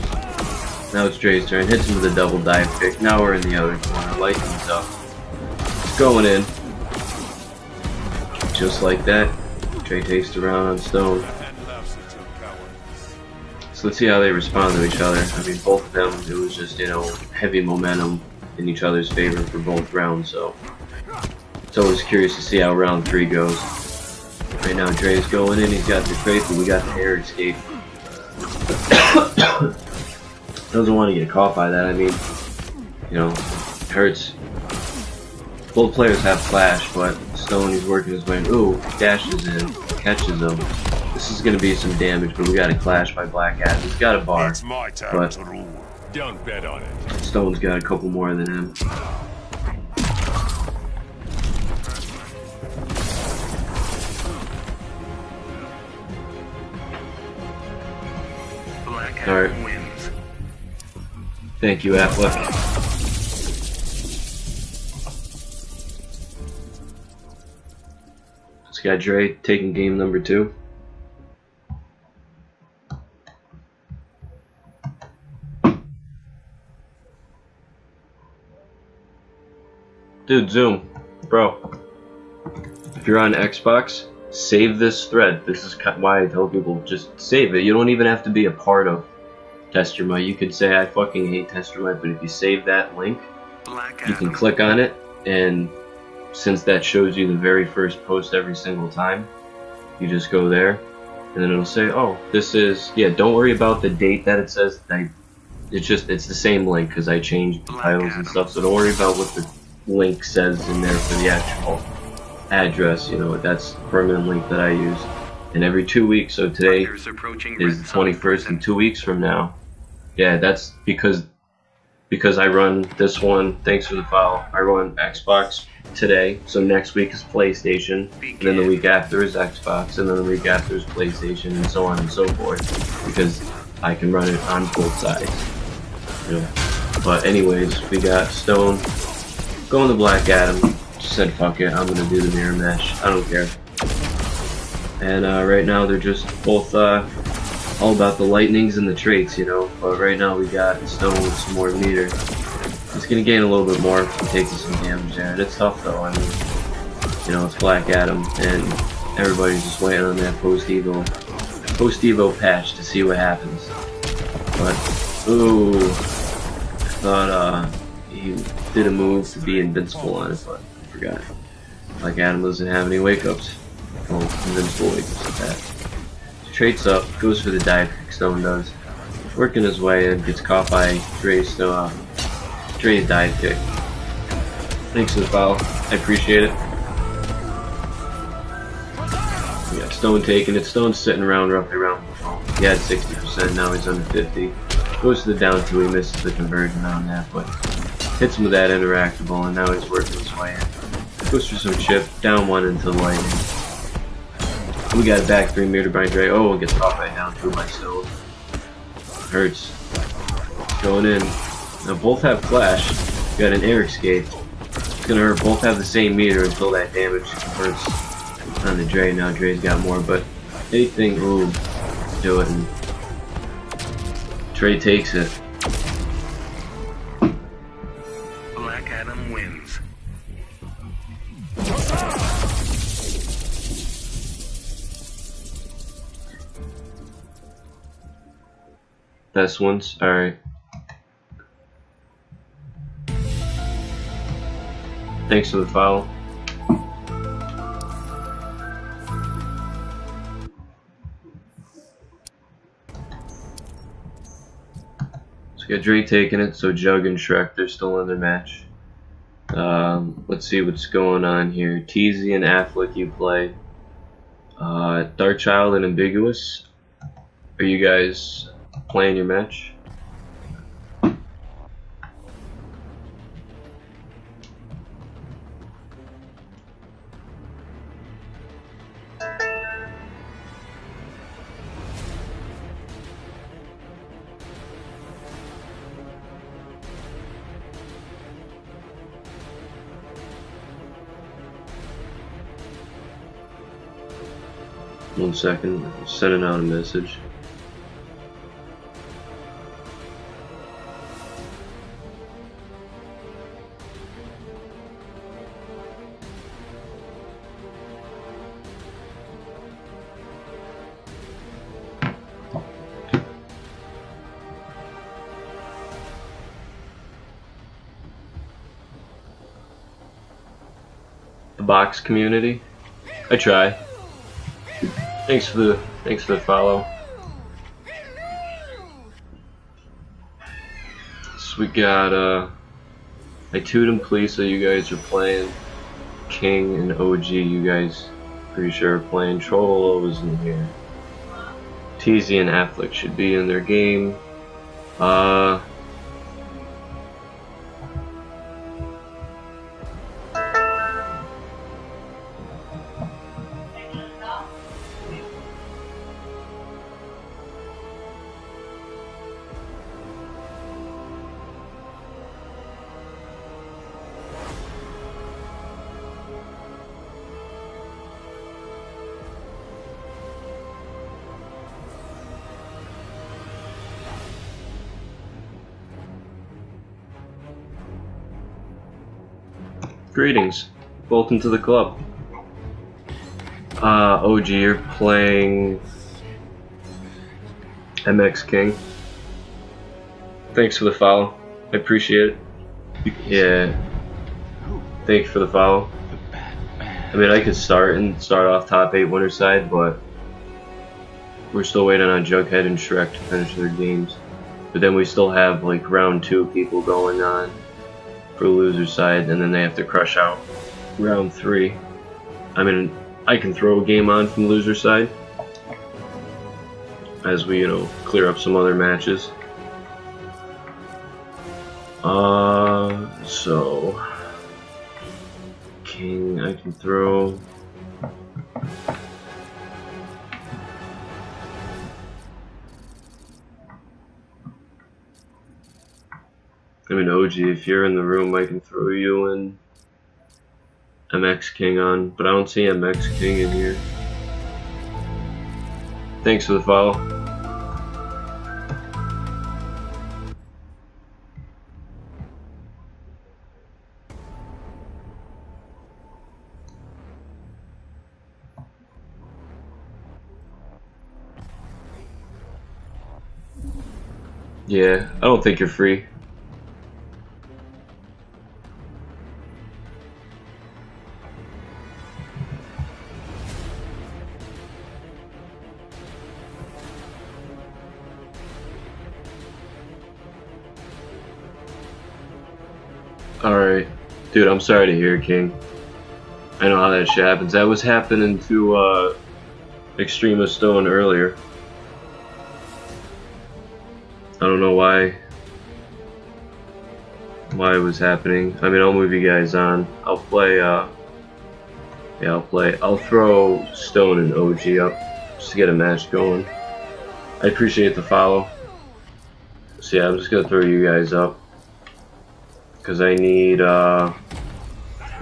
Now it's Dre's turn. Hits him with a double dive kick. Now we're in the other corner. Lightning's up. It's going in. Just like that. Dre takes the round on Stone. So let's see how they respond to each other. I mean, both of them, it was just, heavy momentum in each other's favor for both rounds, so it's always curious to see how round 3 goes. Right now, Dre's going in, he's got the crate, but we got the air escape. Doesn't want to get caught by that. I mean, it hurts. Both players have flash, but Stone, he's working his way in. Ooh, dashes in, catches him. This is going to be some damage, but we got a clash by Black Adam. He's got a bar, It's my time but to rule. Don't bet on it. Stone's got a couple more than him. Black All right. Adam wins. Thank you, Affleck. This guy Dre taking game number 2. Dude, Zoom, bro. If you're on Xbox, save this thread. This is why I tell people just save it. You don't even have to be a part of Test Your Might. You could say I fucking hate Test Your Might, but if you save that link, Black you can Adam. click on it, and since that shows you the very first post every single time, you just go there, and then it'll say, oh, this is, yeah, don't worry about the date that it says. It's the same link because I changed the titles and stuff, so don't worry about what the link says in there for the actual address. You know, that's the permanent link that I use. And every 2 weeks, so today is the 21st, and 2 weeks from now, yeah, that's because I run this one. Thanks for the follow. I run Xbox today, so next week is PlayStation, and then the week after is Xbox, and then the week after is PlayStation, and so on and so forth, because I can run it on both sides. You know. But anyways, we got Stone going to Black Adam. Just said fuck it, I'm gonna do the mirror mesh. I don't care. And right now they're just both all about the lightnings and the traits, you know. But right now we got Stone with some more meter. He's gonna gain a little bit more from taking some damage there. And it's tough though. I mean, you know, it's Black Adam, and everybody's just waiting on that post-Evo patch to see what happens. But ooh, I thought he did a move to be invincible on it, but I forgot. Black Adam doesn't have any wake-ups. Oh, invincible wake-ups like that. Traits up, goes for the dive kick, Stone does. Working his way in, gets caught by Dre's dive kick. Thanks for the follow, I appreciate it. Yeah, Stone taking it. Stone's sitting around roughly around. He had 60%, now he's under 50. Goes to the down 2, he misses the conversion on that, but hits him with that interactable, and now he's working his way in. Goes for some chip, down 1 into the lightning. We got a back 3 meter by Dre. Oh, gets caught right down 2 by Stone. Hurts. Going in. Now both have flash. We got an air escape. It's gonna hurt. Both have the same meter until that damage converts on the Dre. Now Dre's got more, but anything, ooh, do it. And Dre takes it. Black Adam wins. Best ones? Alright. Thanks for the follow. So we got Dre taking it, so Jug and Shrek, they're still in their match. Let's see what's going on here. Teasy and Affleck you play. Darkchild and Ambiguous. Are you guys playing your match? One second, I'm sending out a message. The box community? I try. Thanks for the follow. So we got I toot and please, so you guys are playing King and OG. You guys pretty sure are playing. Trollolo is in here. TZ and Affleck should be in their game. Greetings. Welcome to the club. OG, you're playing MX King. Thanks for the follow. I appreciate it. Yeah. Thanks for the follow. I mean, I could start off top 8 winner side, but we're still waiting on Jughead and Shrek to finish their games. But then we still have like round 2 people going on for the loser side, and then they have to crush out round 3. I mean, I can throw a game on from the loser side as we, clear up some other matches. So King, I can throw. I mean, OG, if you're in the room, I can throw you and MX King on, but I don't see MX King in here. Thanks for the follow. Yeah, I don't think you're free. Alright. Dude, I'm sorry to hear, King. I know how that shit happens. That was happening to Extrema Stone earlier. I don't know why it was happening. I mean, I'll move you guys on. I'll play, I'll throw Stone and OG up just to get a match going. I appreciate the follow. So yeah, I'm just gonna throw you guys up because I need a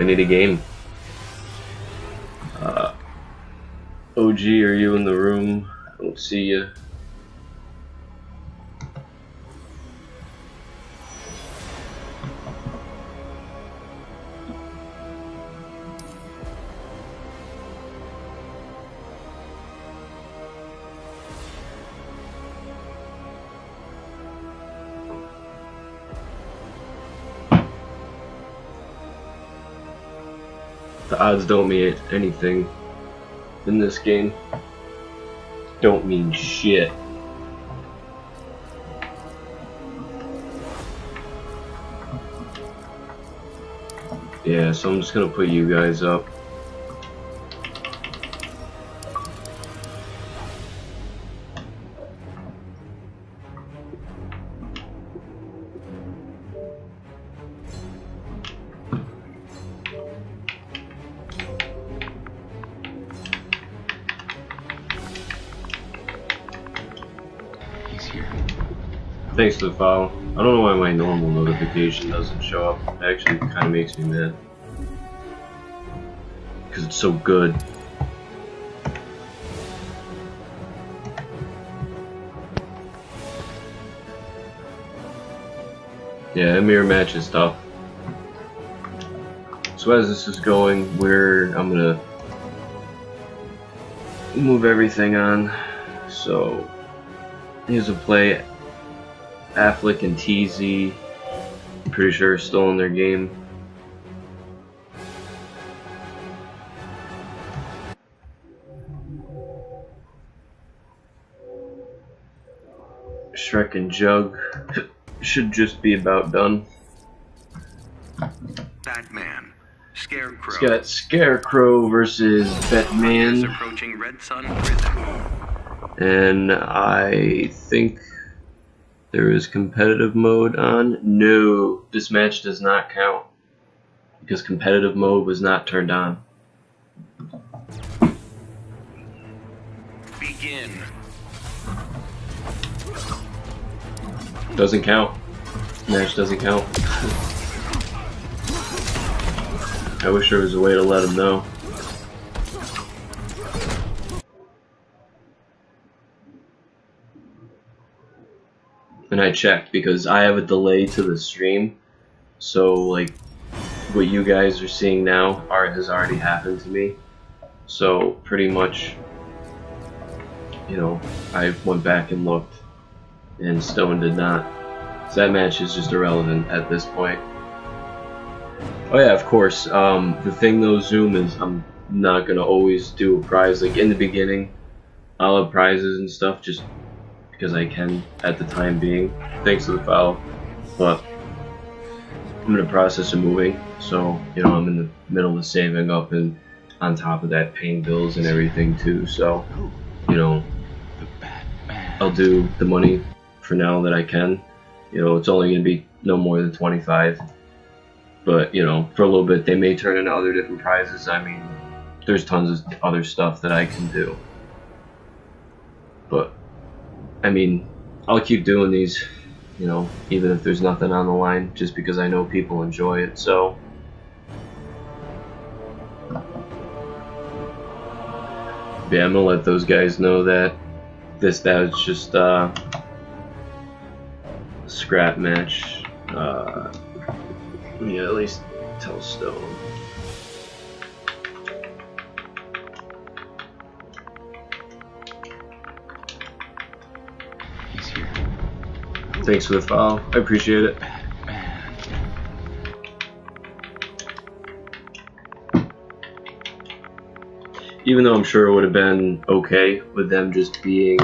game. OG, are you in the room? I don't see you. The odds don't mean anything in this game. Don't mean shit. Yeah, so I'm just gonna put you guys up. Thanks for the follow. I don't know why my normal notification doesn't show up. It actually kind of makes me mad. Because it's so good. Yeah, a mirror match is tough. So as this is going, I'm gonna move everything on. So here's a play. Affleck and TZ, I'm pretty sure, are still in their game. Shrek and Jug should just be about done. Batman, Scarecrow. It's got Scarecrow versus Batman. Approaching Red Sun Prison. And I think there is competitive mode on. No, this match does not count because competitive mode was not turned on. Begin. Doesn't count. Match doesn't count. I wish there was a way to let him know. And I checked because I have a delay to the stream, so like what you guys are seeing now has already happened to me. So pretty much, I went back and looked, and Stone did not. So that match is just irrelevant at this point. Oh yeah, of course. The thing though, Zoom, is I'm not gonna always do a prize. Like in the beginning, I'll have prizes and stuff just because I can at the time being. Thanks to the foul. But I'm in the process of moving, so you know I'm in the middle of saving up, and on top of that paying bills and everything too. So you know The Batman. I'll do the money for now that I can. You know it's only gonna be no more than 25. But you know for a little bit they may turn into other different prizes. I mean there's tons of other stuff that I can do. But I mean I'll keep doing these. You know, even if there's nothing on the line, just because I know people enjoy it, so. Yeah, I'm gonna let those guys know that that was just a scrap match. Yeah, at least tell Stone. He's here. Thanks for the follow. I appreciate it. Batman. Even though I'm sure it would have been okay with them just being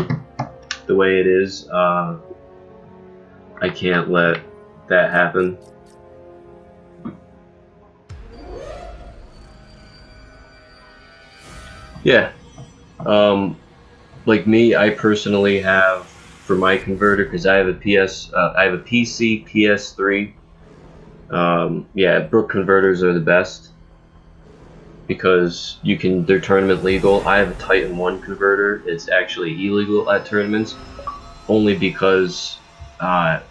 the way it is, I can't let that happen. Yeah. Like me, I personally have for my converter because I have a PC, PS3. Yeah, Brook converters are the best because they're tournament legal. I have a Titan 1 converter. It's actually illegal at tournaments only because on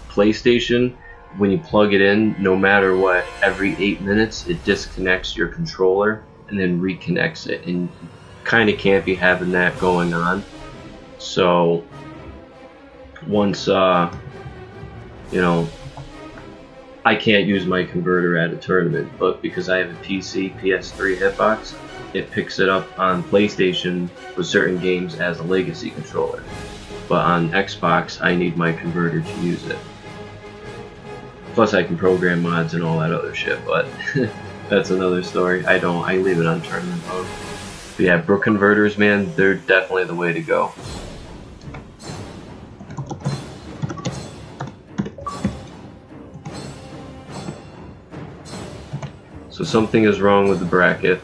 PlayStation, when you plug it in, no matter what, every 8 minutes it disconnects your controller and then reconnects it, and kind of can't be having that going on. So once you know, I can't use my converter at a tournament, but because I have a PC, PS3 hitbox, it picks it up on PlayStation with certain games as a legacy controller. But on Xbox, I need my converter to use it. Plus I can program mods and all that other shit, but that's another story. I leave it on tournament mode. But yeah, Brook converters, man, they're definitely the way to go. So something is wrong with the bracket.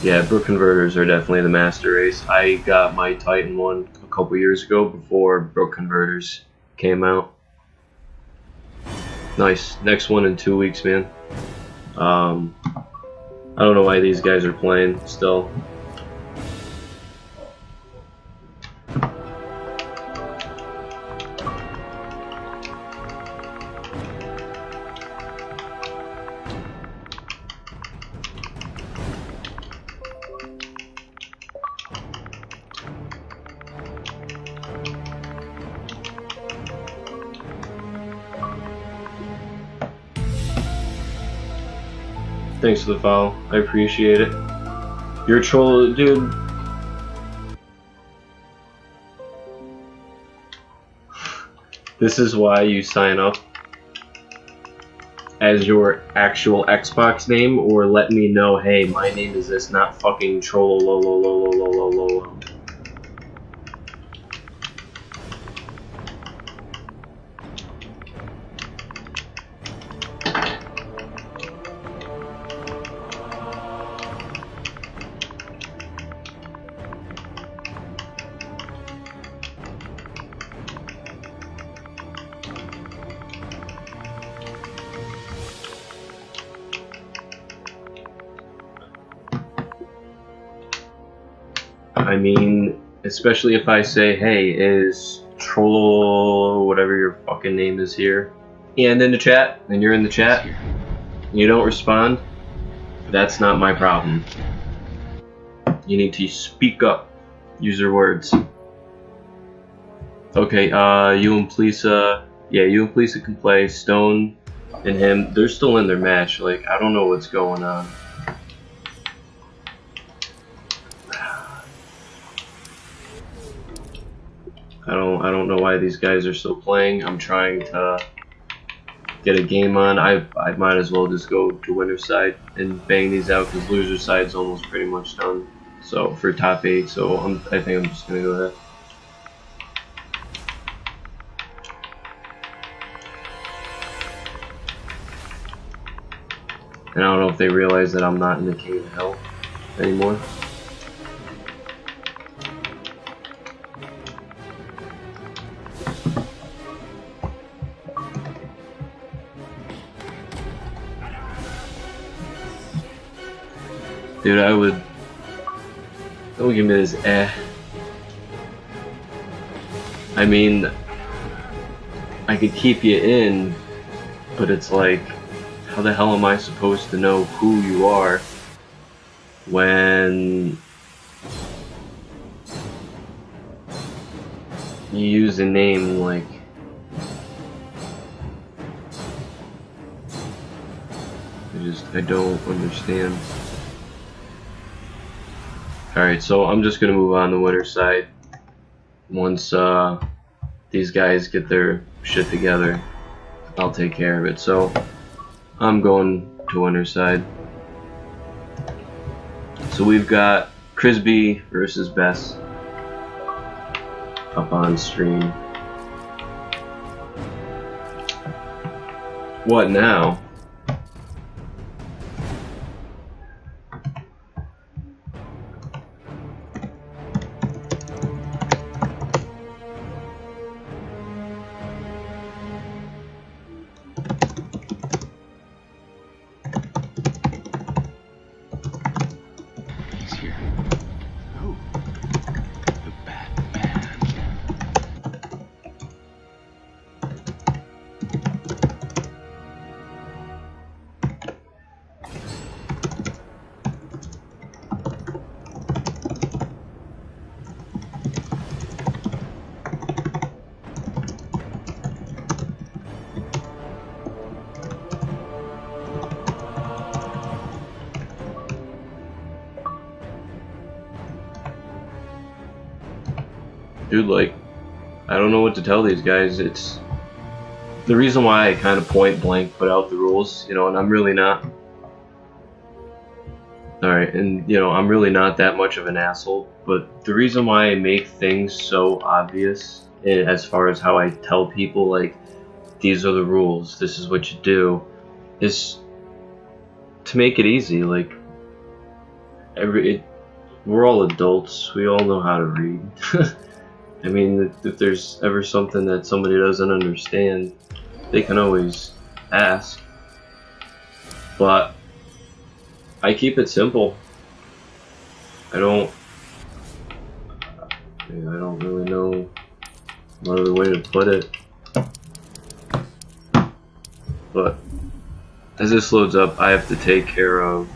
Yeah, Brook converters are definitely the master race. I got my Titan one a couple years ago before Brook converters came out. Nice. Next one in 2 weeks, man. I don't know why these guys are playing still. Thanks for the follow. I appreciate it. You're a troll, dude. This is why you sign up as your actual Xbox name, or let me know, hey, my name is this, not fucking troll. I mean, especially if I say, hey, is troll, whatever your fucking name is here, and in the chat, and you're in the chat, and you don't respond, that's not my problem. You need to speak up. Use your words. Okay, you and Plisa, yeah, you and Plisa can play. Stone and him, they're still in their match. Like, I don't know what's going on. I don't know why these guys are still playing. I'm trying to get a game on. I might as well just go to winner's side and bang these out because loser's side's almost pretty much done. So for top 8, so I think I'm just gonna go with that. And I don't know if they realize that I'm not in the King of Hell anymore. Dude, I would. Don't give me this I mean, I could keep you in, but it's like, how the hell am I supposed to know who you are when you use a name like I don't understand. Alright, so I'm just gonna move on to winner's side. Once these guys get their shit together, I'll take care of it. So I'm going to winner's side. So we've got Crisby versus Bess up on stream. What now? He's here. Who? The Batman. Dude, like, I don't know what to tell these guys. It's the reason why I kind of point blank put out the rules, you know, and I'm really not. Alright, and you know, I'm really not that much of an asshole, but the reason why I make things so obvious as far as how I tell people, like, these are the rules, this is what you do, is to make it easy. Like, we're all adults, we all know how to read. I mean, if there's ever something that somebody doesn't understand, they can always ask. But I keep it simple. I don't really know what other way to put it. But as this loads up, I have to take care of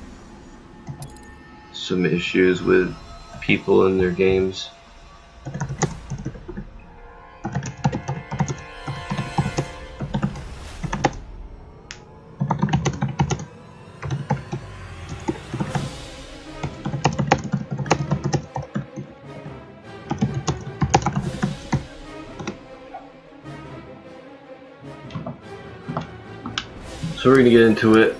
some issues with people in their games. So we're gonna get into it.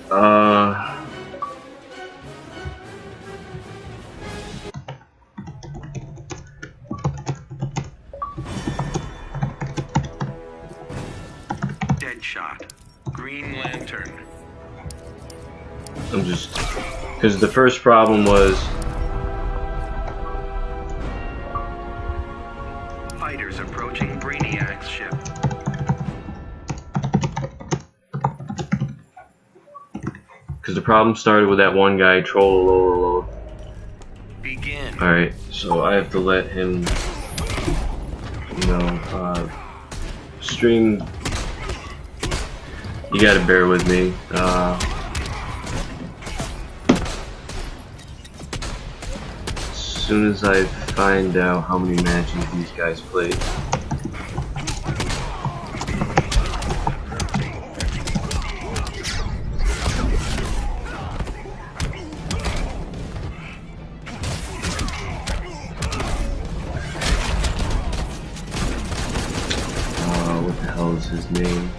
Deadshot. Green Lantern. I'm just, because the first problem was Fighters approaching Brainiac's ship. because the problem started with that one guy troll. Begin. Alright, so I have to let him, you know, stream. You gotta bear with me. As soon as I find out how many matches these guys played. What the hell is his name?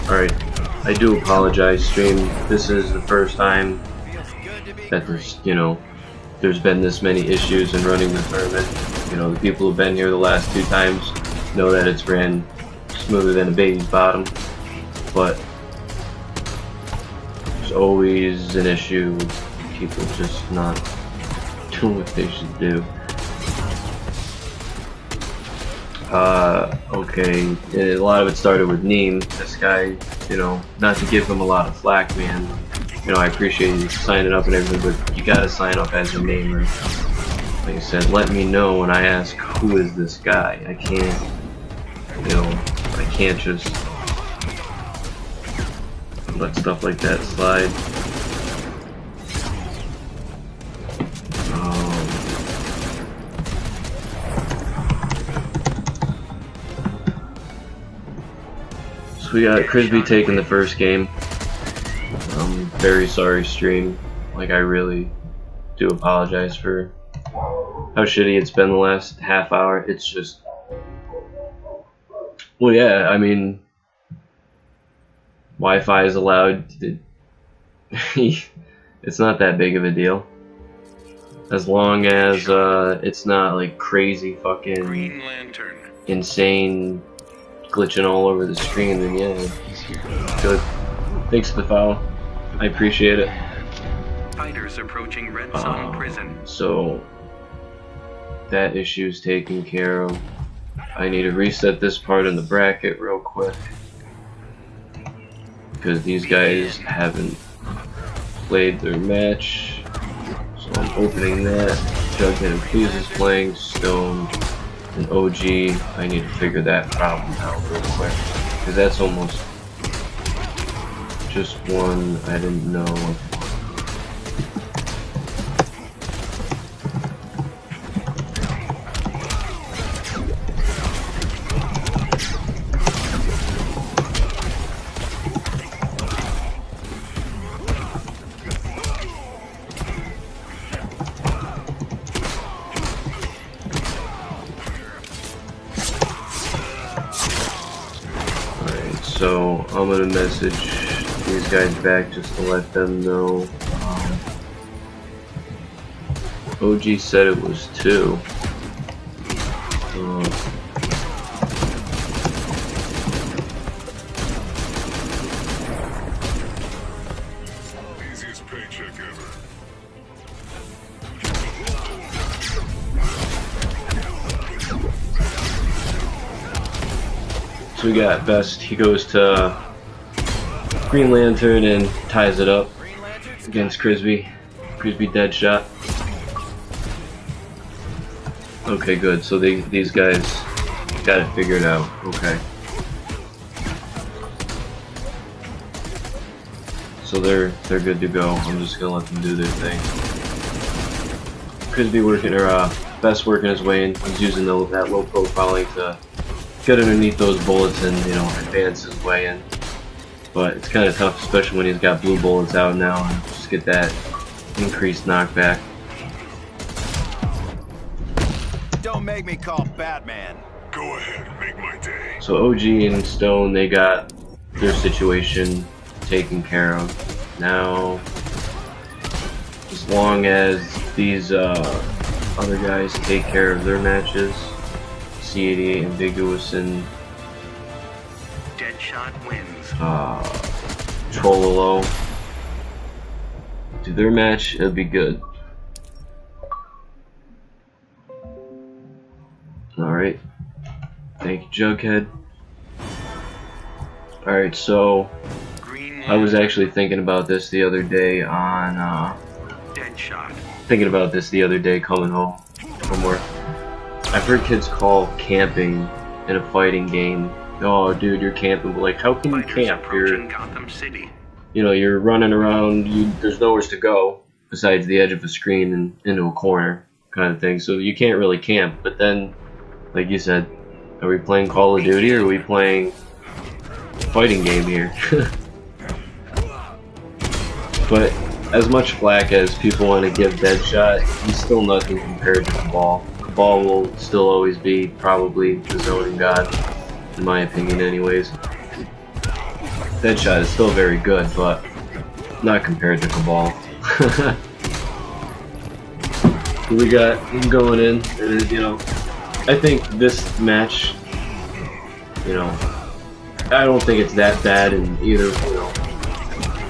Alright, I do apologize, stream. This is the first time that there's been this many issues in running the tournament. You know, the people who've been here the last 2 times know that it's ran smoother than a baby's bottom, but there's always an issue with people just not doing what they should do. Okay, a lot of it started with Neem. This guy, you know, not to give him a lot of flack, man. You know, I appreciate you signing up and everything, but you gotta sign up as your name, right? Like I said, let me know when I ask, who is this guy? I can't, you know, I can't just let stuff like that slide. So we got Crisby taking the first game. I'm very sorry, stream. Like, I really do apologize for how shitty it's been the last half hour. It's just, well, yeah, I mean, Wi-Fi is allowed. It's not that big of a deal, as long as it's not like crazy fucking Green Lantern. insane glitching all over the screen. Then yeah, good. Thanks for the follow. I appreciate it. Fighters approaching Red Zone prison. So that issue's taken care of. I need to reset this part in the bracket real quick because these guys haven't played their match. So I'm opening that. Jughead and Please is playing Stone and OG. I need to figure that problem out real quick because that's almost just one I didn't know. So I'm gonna message these guys back just to let them know. OG said it was 2. Easiest paycheck ever. So we got Best. He goes to Green Lantern and ties it up against Crisby. Crisby Deadshot. Okay, good. So these guys got it figured out. Okay. So they're good to go. I'm just gonna let them do their thing. Crisby working, or Best working his way in. He's using that low profiling to get underneath those bullets and, you know, advance his way in. But it's kind of tough, especially when he's got blue bullets out now, and just get that increased knockback. Don't make me call Batman. Go ahead, make my day. So OG and Stone, they got their situation taken care of. Now, as long as these other guys take care of their matches, C88, Ambiguous, and Deadshot wins. Trollolo do their match, it'll be good. Alright. Thank you, Jughead. Alright, so Green I was Lantern. actually thinking about this the other day on Deadshot. coming home from work. I've heard kids call camping in a fighting game, oh dude, you're camping, but like, how can you Fighters camp? approaching Gotham City. You know, you're running around, there's nowhere to go besides the edge of a screen and into a corner kind of thing, so you can't really camp. But then, like you said, are we playing Call of Duty or are we playing a fighting game here? But as much flack as people want to give Deadshot, he's still nothing compared to the ball. Cabal will still always be probably the zoning god, in my opinion anyways. Deadshot is still very good, but not compared to Cabal. We got him going in, and you know, I think this match, you know, I don't think it's that bad in either, you know,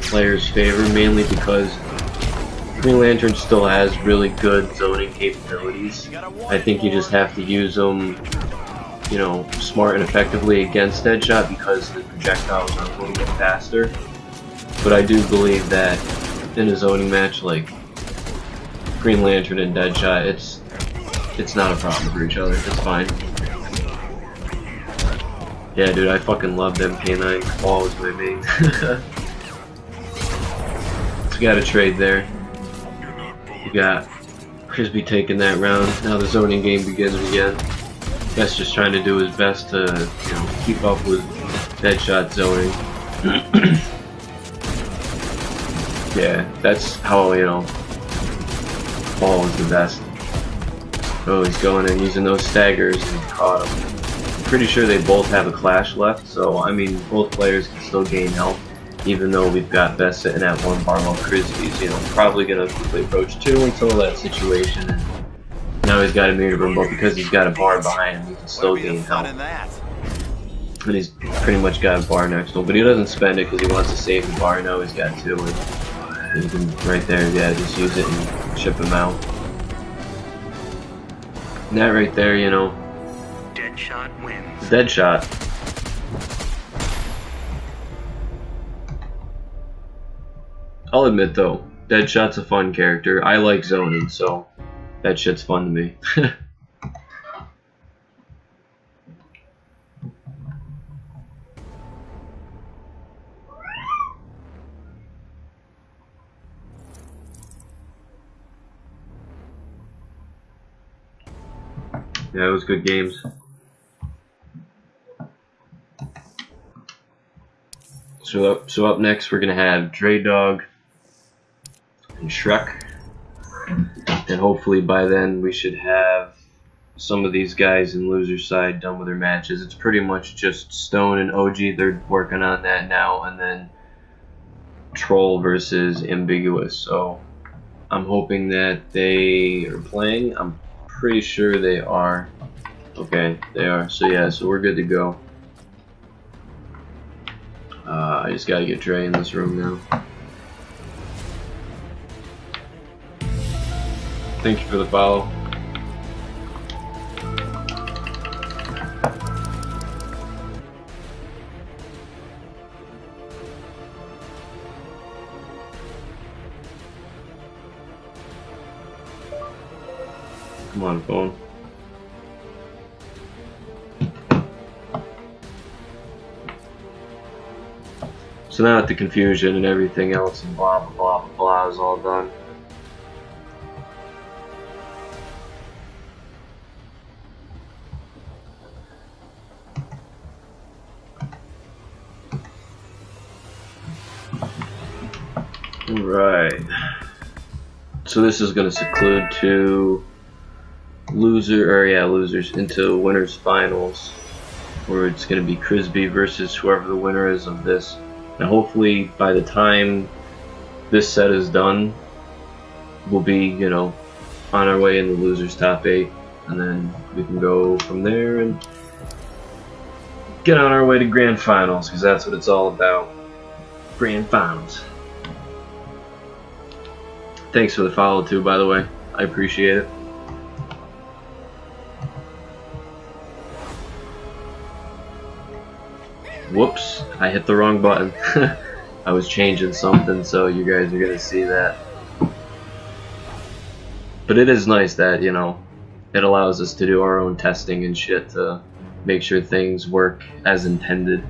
player's favor, mainly because Green Lantern still has really good zoning capabilities. I think you just have to use them, you know, smart and effectively against Deadshot because the projectiles are a little bit faster. But I do believe that in a zoning match like Green Lantern and Deadshot, it's not a problem for each other. It's fine. Yeah, dude, I fucking love them canine. Cabal was my main. So we got a trade there. We got Crispy taking that round. Now the zoning game begins again. Best just trying to do his best to, you know, keep up with Deadshot zoning. Yeah, that's how, you know, Paul is the best. Oh, he's going in using those staggers and he caught him. I'm pretty sure they both have a clash left, so I mean both players can still gain health, even though we've got Best sitting at 1 bar while Crispy's, you know, probably gonna quickly approach 2 until that situation, and now he's got a mirror room, but because he's got a bar behind him, he can still gain health. And he's pretty much got a bar next to him, but he doesn't spend it because he wants to save the bar. Now he's got 2, and you can, right there, yeah, just use it and chip him out. And that right there, you know, Deadshot wins. Deadshot. I'll admit though, Deadshot's a fun character. I like zoning, so that shit's fun to me. Yeah, it was good games. So up next we're gonna have Dre Dog and Shrek, and hopefully by then we should have some of these guys in loser side done with their matches. It's pretty much just Stone and OG. They're working on that now, and then Troll versus Ambiguous. So I'm hoping that they are playing. I'm pretty sure they are. Okay, they are. So yeah, so we're good to go. I just gotta get Dre in this room now. Thank you for the follow. Come on, phone. So now that the confusion and everything else and blah blah blah blah blah is all done, right. So this is going to seclude to losers into winners finals, where it's going to be Crispy versus whoever the winner is of this. And hopefully by the time this set is done, we'll be, you know, on our way in the losers top 8, and then we can go from there and get on our way to grand finals, because that's what it's all about. Grand finals. Thanks for the follow too, by the way. I appreciate it. Whoops, I hit the wrong button. I was changing something, so you guys are gonna see that. But it is nice that, you know, it allows us to do our own testing and shit to make sure things work as intended.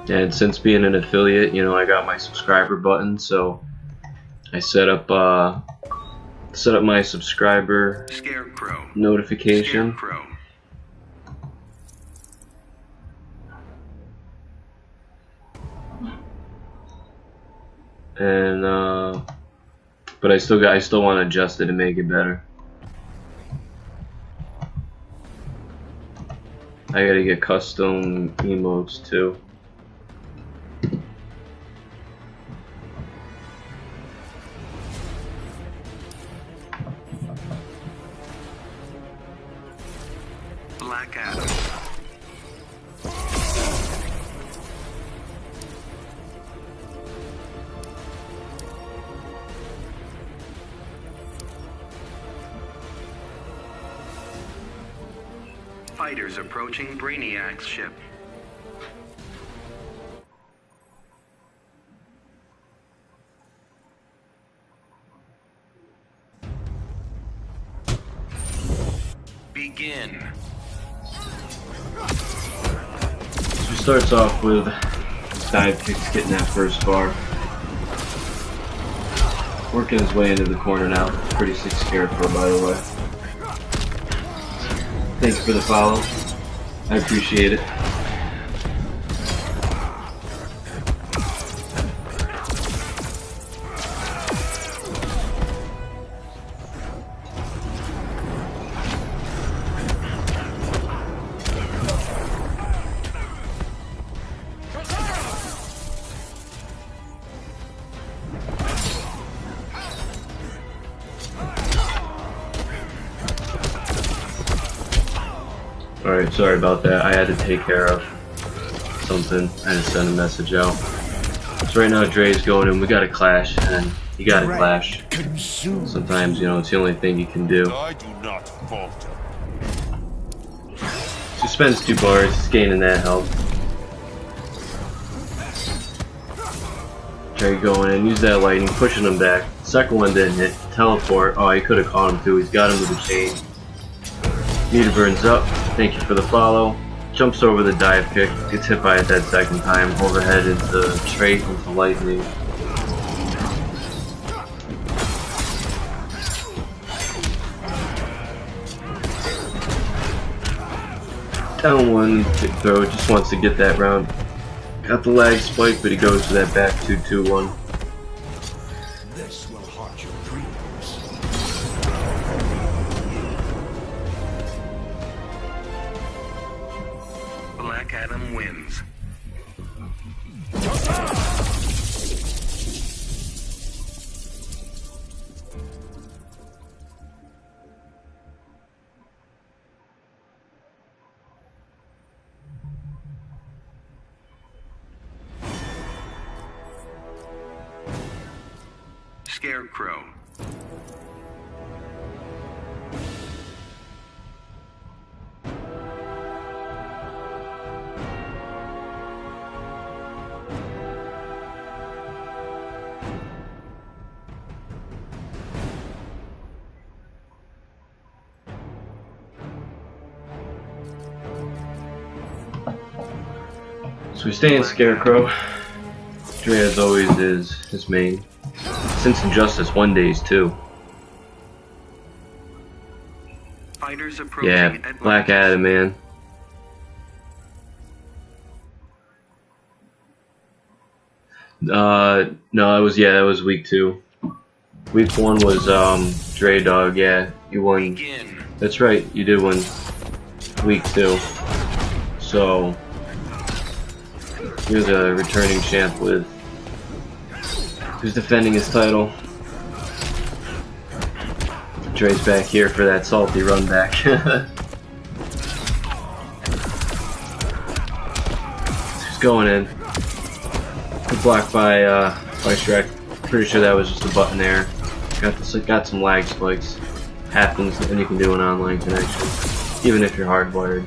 And since being an affiliate, you know, I got my subscriber button, so I set up set up my subscriber Scarecrow. notification. Scarecrow. And but I still want to adjust it and make it better. I gotta get custom emotes too. Black Adam. Fighters approaching Brainiac's ship. Begin. So he starts off with dive kicks, getting that first bar. Working his way into the corner now. Pretty sick Scarecrow, by the way. Thanks for the follow. I appreciate it. Alright, sorry about that. I had to take care of something. I had to send a message out. So right now Dre's going in. We got a clash, and you gotta clash. Sometimes, you know, it's the only thing you can do. I do not falter. So he spends 2 bars, he's gaining that health. Dre going in, use that lightning, pushing him back. Second one didn't hit. Teleport. Oh, he could have caught him too. He's got him with the chain. Meter burns up. Thank you for the follow. Jumps over the dive kick. Gets hit by it that second time. Overhead into straight into lightning. Down one. Kick throw. Just wants to get that round. Got the lag spike, but he goes for that back 2-2-1. This will haunt your dreams. Black Adam wins. Scarecrow. So we stay in Scarecrow. Dre as always is his main. Since Injustice 1 days too. Fighters approaching Yeah, Black Adam, man. No, that was week 2. Week 1 was Dre Dog, yeah. You won. Begin. That's right, you did win week 2. So you're the returning champ with who's defending his title. Dre's back here for that salty run back. He's going in. Good block by Shrek. Pretty sure that was just a button error. Got some lag spikes. Happens, and you can do an online connection, even if you're hardwired.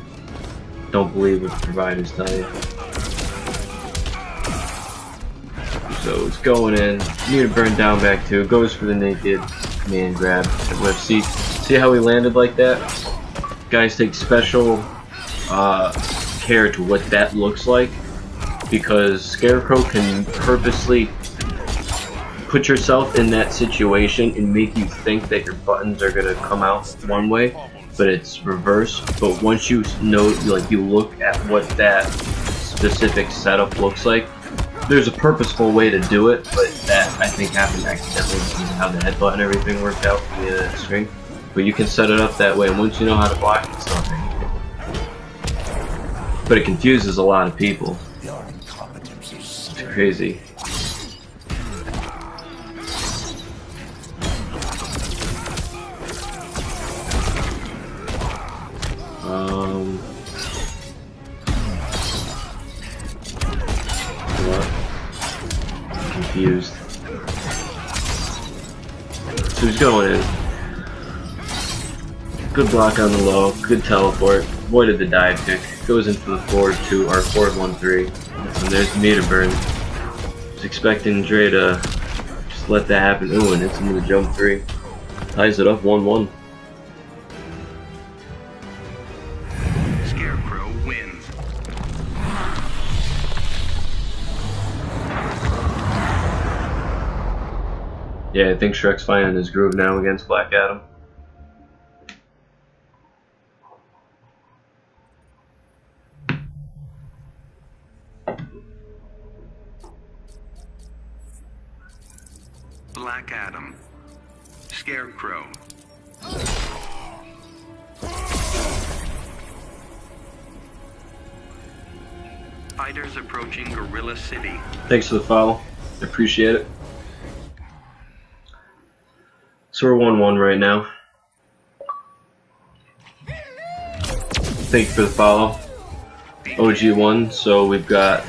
Don't believe what the providers tell you. So it's going in. Need to burn down back 2. Goes for the naked man grab. See how he landed like that? Guys take special care to what that looks like, because Scarecrow can purposely put yourself in that situation and make you think that your buttons are gonna come out one way, but it's reverse. But once you know, like you look at what that specific setup looks like, there's a purposeful way to do it, but that I think happened accidentally because of how the headbutt and everything worked out in the string. But you can set it up that way, and once you know how to block, it's nothing. But it confuses a lot of people. It's crazy. What? Confused. So he's going in. Good block on the low, good teleport, avoided the dive kick, goes into the forward 2 or forward 1-3, and there's the meter burn. Was expecting Dre to just let that happen. Ooh, and it's into the jump 3. Ties it up 1-1. Scarecrow wins. Yeah, I think Shrek's finding his groove now against Black Adam. Black Adam. Scarecrow. Fighters approaching Gorilla City. Thanks for the follow. I appreciate it. So we're 1-1 right now. Thank you for the follow. OG1, so we've got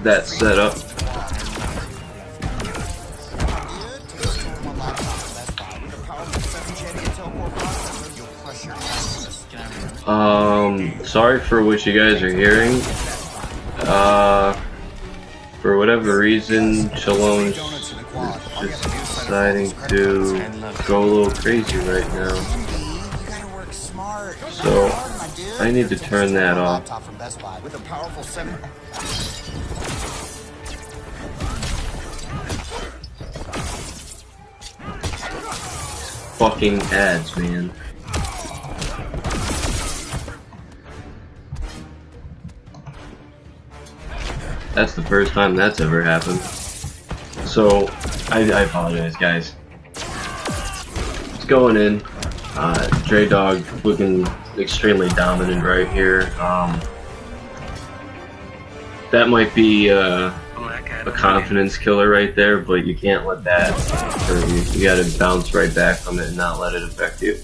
that set up. Sorry for what you guys are hearing. For whatever reason, Shalom's just deciding to go a little crazy right now. So I need to turn that off. Fucking ads, man. That's the first time that's ever happened. So, I apologize, guys. It's going in. Dre Dog looking extremely dominant right here. That might be a confidence killer right there, but you can't let that hurt you. You gotta bounce right back from it and not let it affect you.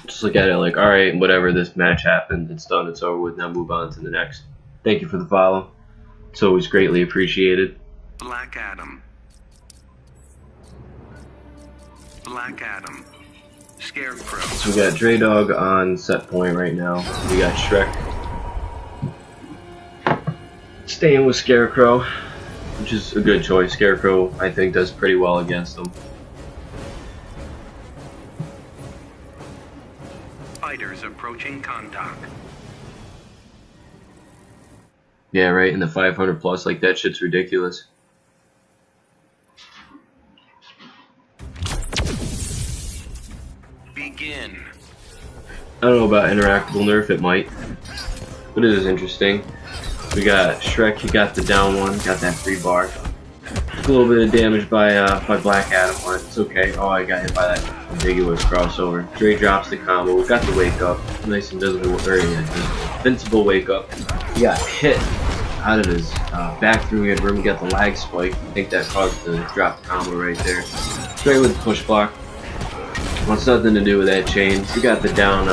Just look at it like, alright, whatever, this match happened, it's done, it's over with, now move on to the next. Thank you for the follow. It's always greatly appreciated. Black Adam. Black Adam. Scarecrow. So we got Dre Dog on set point right now. We got Shrek staying with Scarecrow, which is a good choice. Scarecrow, I think, does pretty well against him. Fighters approaching contact. Yeah, right, in the 500 plus, like that shit's ridiculous. Begin. I don't know about interactable nerf, it might. But it is interesting. We got Shrek, he got the down one, got that free bar. Took a little bit of damage by Black Adam, but it's okay. Oh, I got hit by that ambiguous crossover. Dre drops the combo, we got the wake up. Nice invisible, very invincible wake up. He got hit out of his back through his room, got the lag spike. I think that caused the drop combo right there. Dre with the push block. Wants nothing to do with that chain. We got the down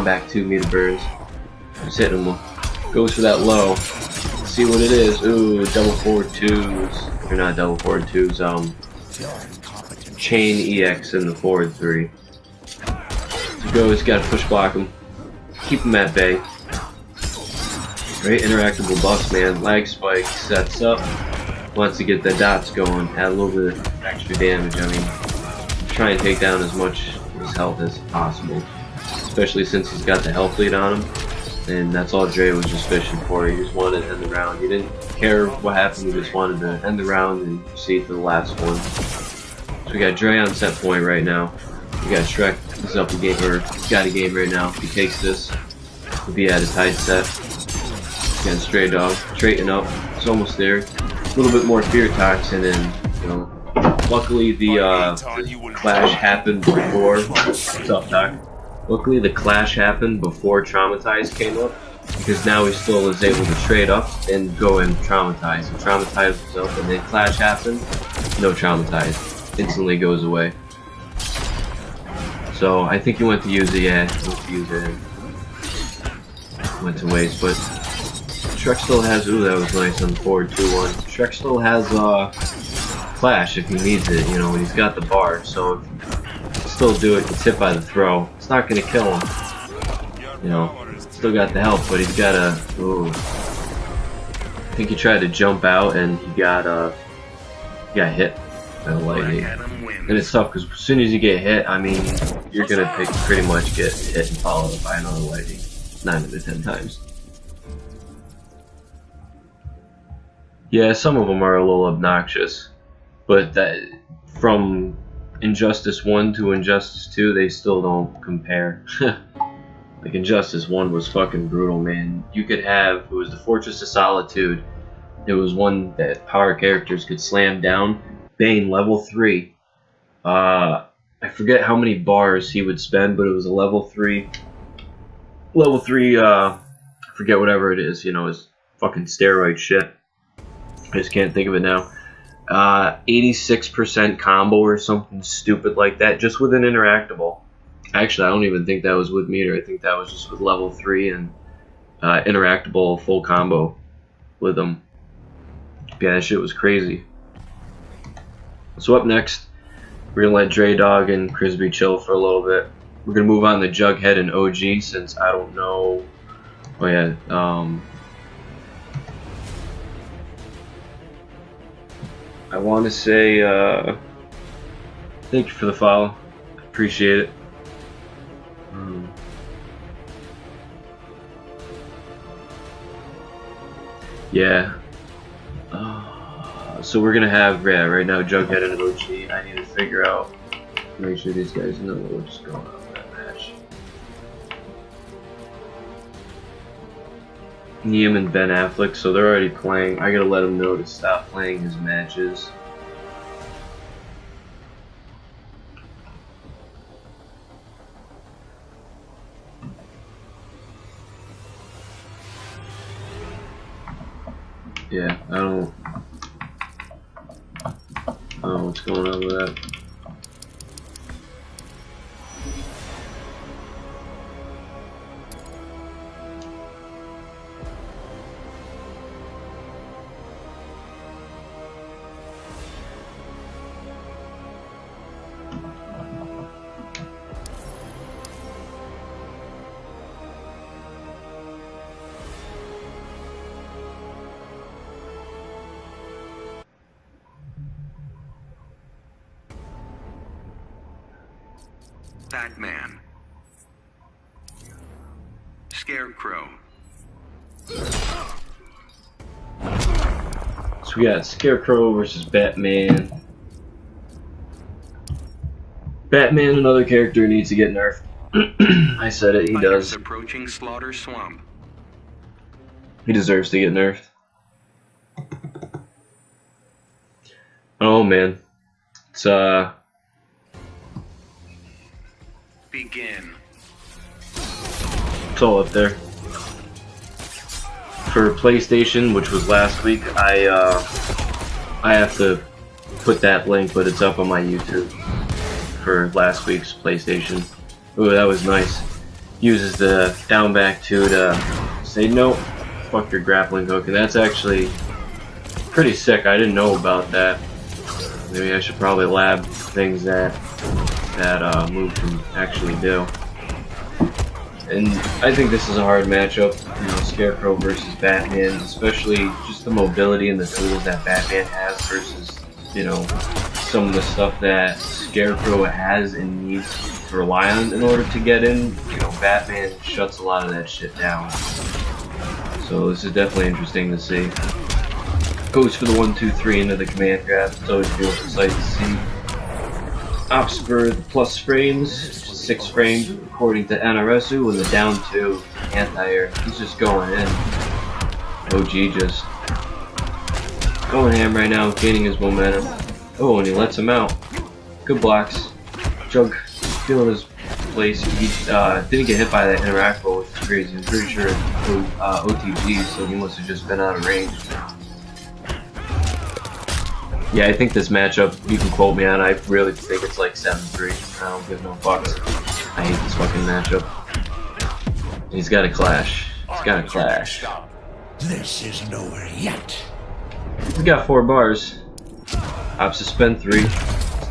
back 2 meter burns. Just hitting him. Goes for that low. Let's see what it is. Ooh, double forward 2s. Or not double forward 2s, chain EX in the forward 3. So goes, gotta push block him. Keep him at bay. Great interactable buffs, man. Lag spike, sets up. Wants to get the dots going. Add a little bit of extra damage. I mean, try and take down as much of his health as possible. Especially since he's got the health lead on him. and that's all Dre was just fishing for. He just wanted to end the round. He didn't care what happened, he just wanted to end the round and proceed to the last one. So we got Dre on set point right now. We got Shrek, he's up a game, or he's got a game right now. If he takes this, he'll be at a tight set. Again, Stray Dog, straighten up, it's almost there. A little bit more fear toxin, and you know, luckily the clash happened before. What's up, Doc? Luckily the clash happened before Traumatize came up, because now he still is able to trade up and go and Traumatize. And Traumatize was up, and then clash happened, no Traumatize. Instantly goes away. So I think he went to use it, yeah, he went to use it. Went to waste, but Shrek still has, ooh, that was nice on forward 2-1. Shrek still has Clash if he needs it, you know, when he's got the bar, so still do it, it's hit by the throw. It's not gonna kill him. You know, still got the help, but he's gotta, ooh. I think he tried to jump out and he got hit by the lightning. And it's tough because as soon as you get hit, I mean, you're gonna pretty much get hit and followed by another lightning 9 out of 10 times. Yeah, some of them are a little obnoxious, but that from Injustice 1 to Injustice 2, they still don't compare. Like Injustice 1 was fucking brutal, man. You could have, it was the Fortress of Solitude. It was one that power characters could slam down. Bane, level 3. I forget how many bars he would spend, but it was a level 3. Level 3, I forget whatever it is, you know, his fucking steroid shit. I just can't think of it now. 86% combo or something stupid like that, just with an interactable. Actually, I don't even think that was with meter. I think that was just with level 3 and interactable full combo with them. Yeah, that shit was crazy. So up next, we're gonna let Dre Dog and Crisby chill for a little bit. We're gonna move on to Jughead and OG since I don't know. Oh yeah, I want to say thank you for the follow. Appreciate it. Yeah. So we're gonna have, yeah, right now Jughead and OG. I need to figure out, make sure these guys know what's going on with that match. Liam and Ben Affleck, so they're already playing. I gotta let them know to stop playing his matches. Yeah, I don't know what's going on with that. Batman. Scarecrow. So we got Scarecrow versus Batman. Batman, another character, needs to get nerfed. I said it, he does. Approaching Slaughter Swamp. He deserves to get nerfed. Oh man. It's Begin. It's all up there. For PlayStation, which was last week, I have to put that link, but it's up on my YouTube for last week's PlayStation. Ooh, that was nice. Uses the down back 2 to say no, fuck your grappling hook, and that's actually pretty sick. I didn't know about that. Maybe I should probably lab things that move can actually do. And I think this is a hard matchup, you know, Scarecrow versus Batman, especially just the mobility and the tools that Batman has versus, you know, some of the stuff that Scarecrow has and needs to rely on in order to get in, you know, Batman shuts a lot of that shit down. So this is definitely interesting to see. Goes for the 1-2-3 into the command grab. It's always real exciting to see. Opts for the plus frames, 6 frames according to NRSU, and the down 2 anti-air. He's just going in. OG just going ham right now, gaining his momentum. Oh, and he lets him out. Good blocks. Jug feeling his place. He didn't get hit by that interactable, which is crazy. I'm pretty sure it's OTG, so he must have just been out of range. Yeah, I think this matchup, you can quote me on, I really think it's like 7-3. I don't give no fucks. I hate this fucking matchup. And he's got a clash. He's got a clash. This is nowhere yet. We got 4 bars. Opts to spend 3.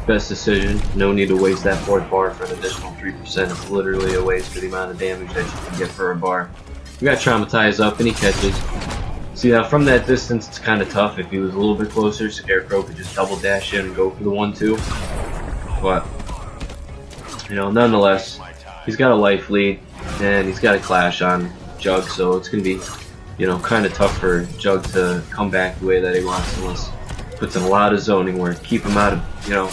Best decision. No need to waste that 4th bar for an additional 3%. It's literally a waste for the amount of damage that you can get for a bar. We got Traumatize up and he catches. See, now from that distance it's kind of tough. If he was a little bit closer, Scarecrow could just double dash in and go for the 1-2. But, you know, nonetheless, he's got a life lead and he's got a clash on Jug, so it's going to be, you know, kind of tough for Jug to come back the way that he wants, unless puts in a lot of zoning work. Keep him out of, you know,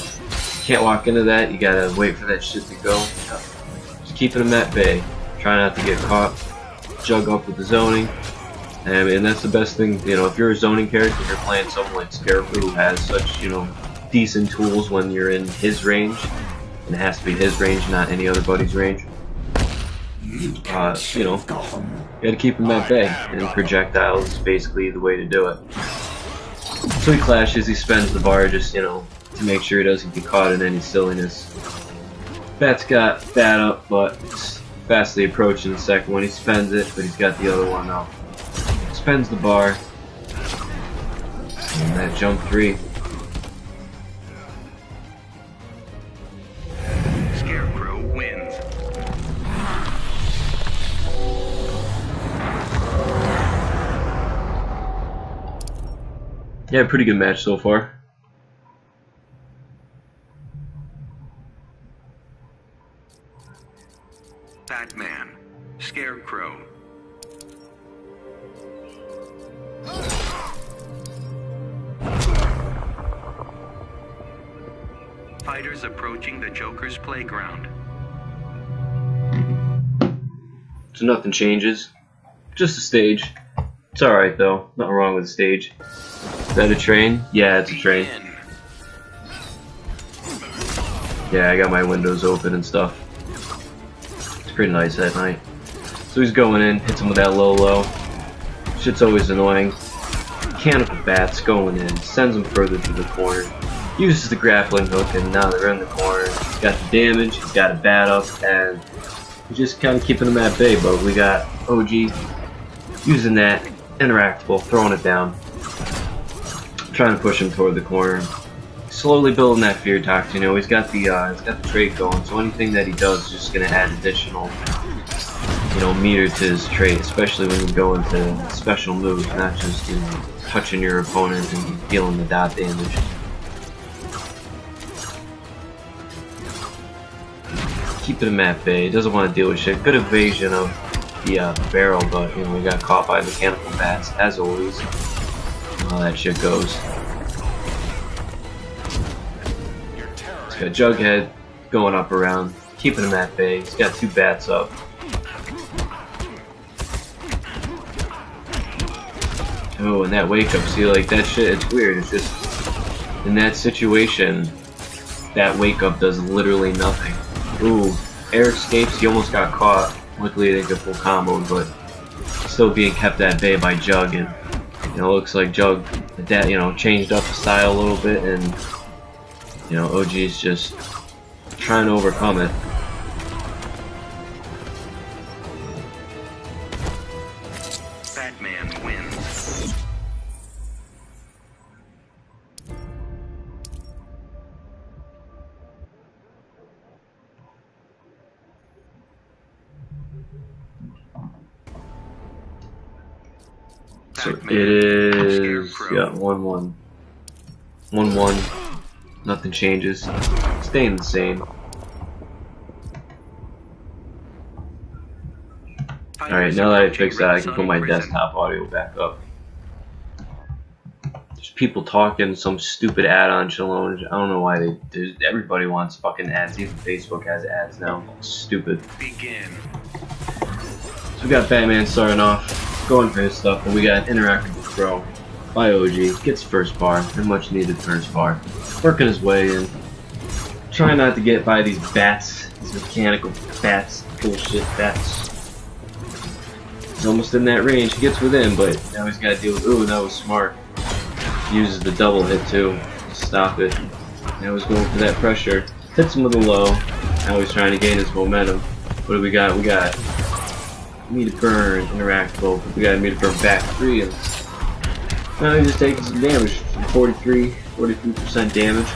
can't walk into that, you gotta wait for that shit to go. Just keeping him at bay. Try not to get caught. Jug up with the zoning. And that's the best thing, you know, if you're a zoning character, you're playing someone like Scarecrow who has such, you know, decent tools when you're in his range. And it has to be his range, not any other buddy's range. You know, you gotta keep him at bay. And projectiles is basically the way to do it. So he clashes, he spends the bar just, you know, to make sure he doesn't get caught in any silliness. Bat's got Bat up, but it's fastly approaching the second one. He spends it, but he's got the other one up. Spends the bar. And that jump 3. Scarecrow wins. Yeah, pretty good match so far. Batman. Scarecrow. Fighters approaching the Joker's playground. So nothing changes. Just a stage. It's alright though. Nothing wrong with the stage. Is that a train? Yeah, it's a train. Yeah, I got my windows open and stuff. It's pretty nice that night. So he's going in, hits him with that low. Shit's always annoying. Mechanical Bats going in, sends him further to the corner. Uses the grappling hook, and now they're in the corner. He's got the damage, he's got a Bat up, and he's just kind of keeping him at bay, but we got OG using that interactable, throwing it down. Trying to push him toward the corner. Slowly building that fear toxin. You know, he's got the trait going, so anything that he does is just gonna add additional, you know, meter to his trait, especially when you go into special moves, not just, you know, touching your opponent and dealing the dot damage. Keeping him at bay. He doesn't want to deal with shit. Good evasion of the barrel, but, you know, we got caught by mechanical bats, as always. How that shit goes. He's got Jughead going up around, keeping him at bay. He's got 2 bats up. Oh, and that wake up, see, like, that shit, it's weird. It's just, in that situation, that wake up does literally nothing. Ooh, air escapes, he almost got caught. Luckily, they get full combo, but still being kept at bay by Jug, and, you know, looks like Jug, you know, changed up the style a little bit, and, you know, OG's just trying to overcome it. Batman wins. So it is, yeah, 1-1. 1-1. Nothing changes. Staying the same. Alright, now that I fixed that, I can put my desktop audio back up. There's people talking, some stupid add-on challenge. I don't know why everybody wants fucking ads. Even Facebook has ads now. Stupid. Begin. So we got Batman starting off, going for his stuff, but we got Interactive Crow by OG. Gets first bar, a much needed first bar. Working his way in. Trying not to get by these bats, these mechanical bats, bullshit bats. He's almost in that range. He gets within, but now he's got to deal with. Ooh, that was smart. Uses the double hit too to stop it. Now he's going for that pressure. Hits him with a low. Now he's trying to gain his momentum. What do we got? We got Meter Burn, Interactable. We got Meter Burn back 3, and now he's just taking some damage. 43% damage.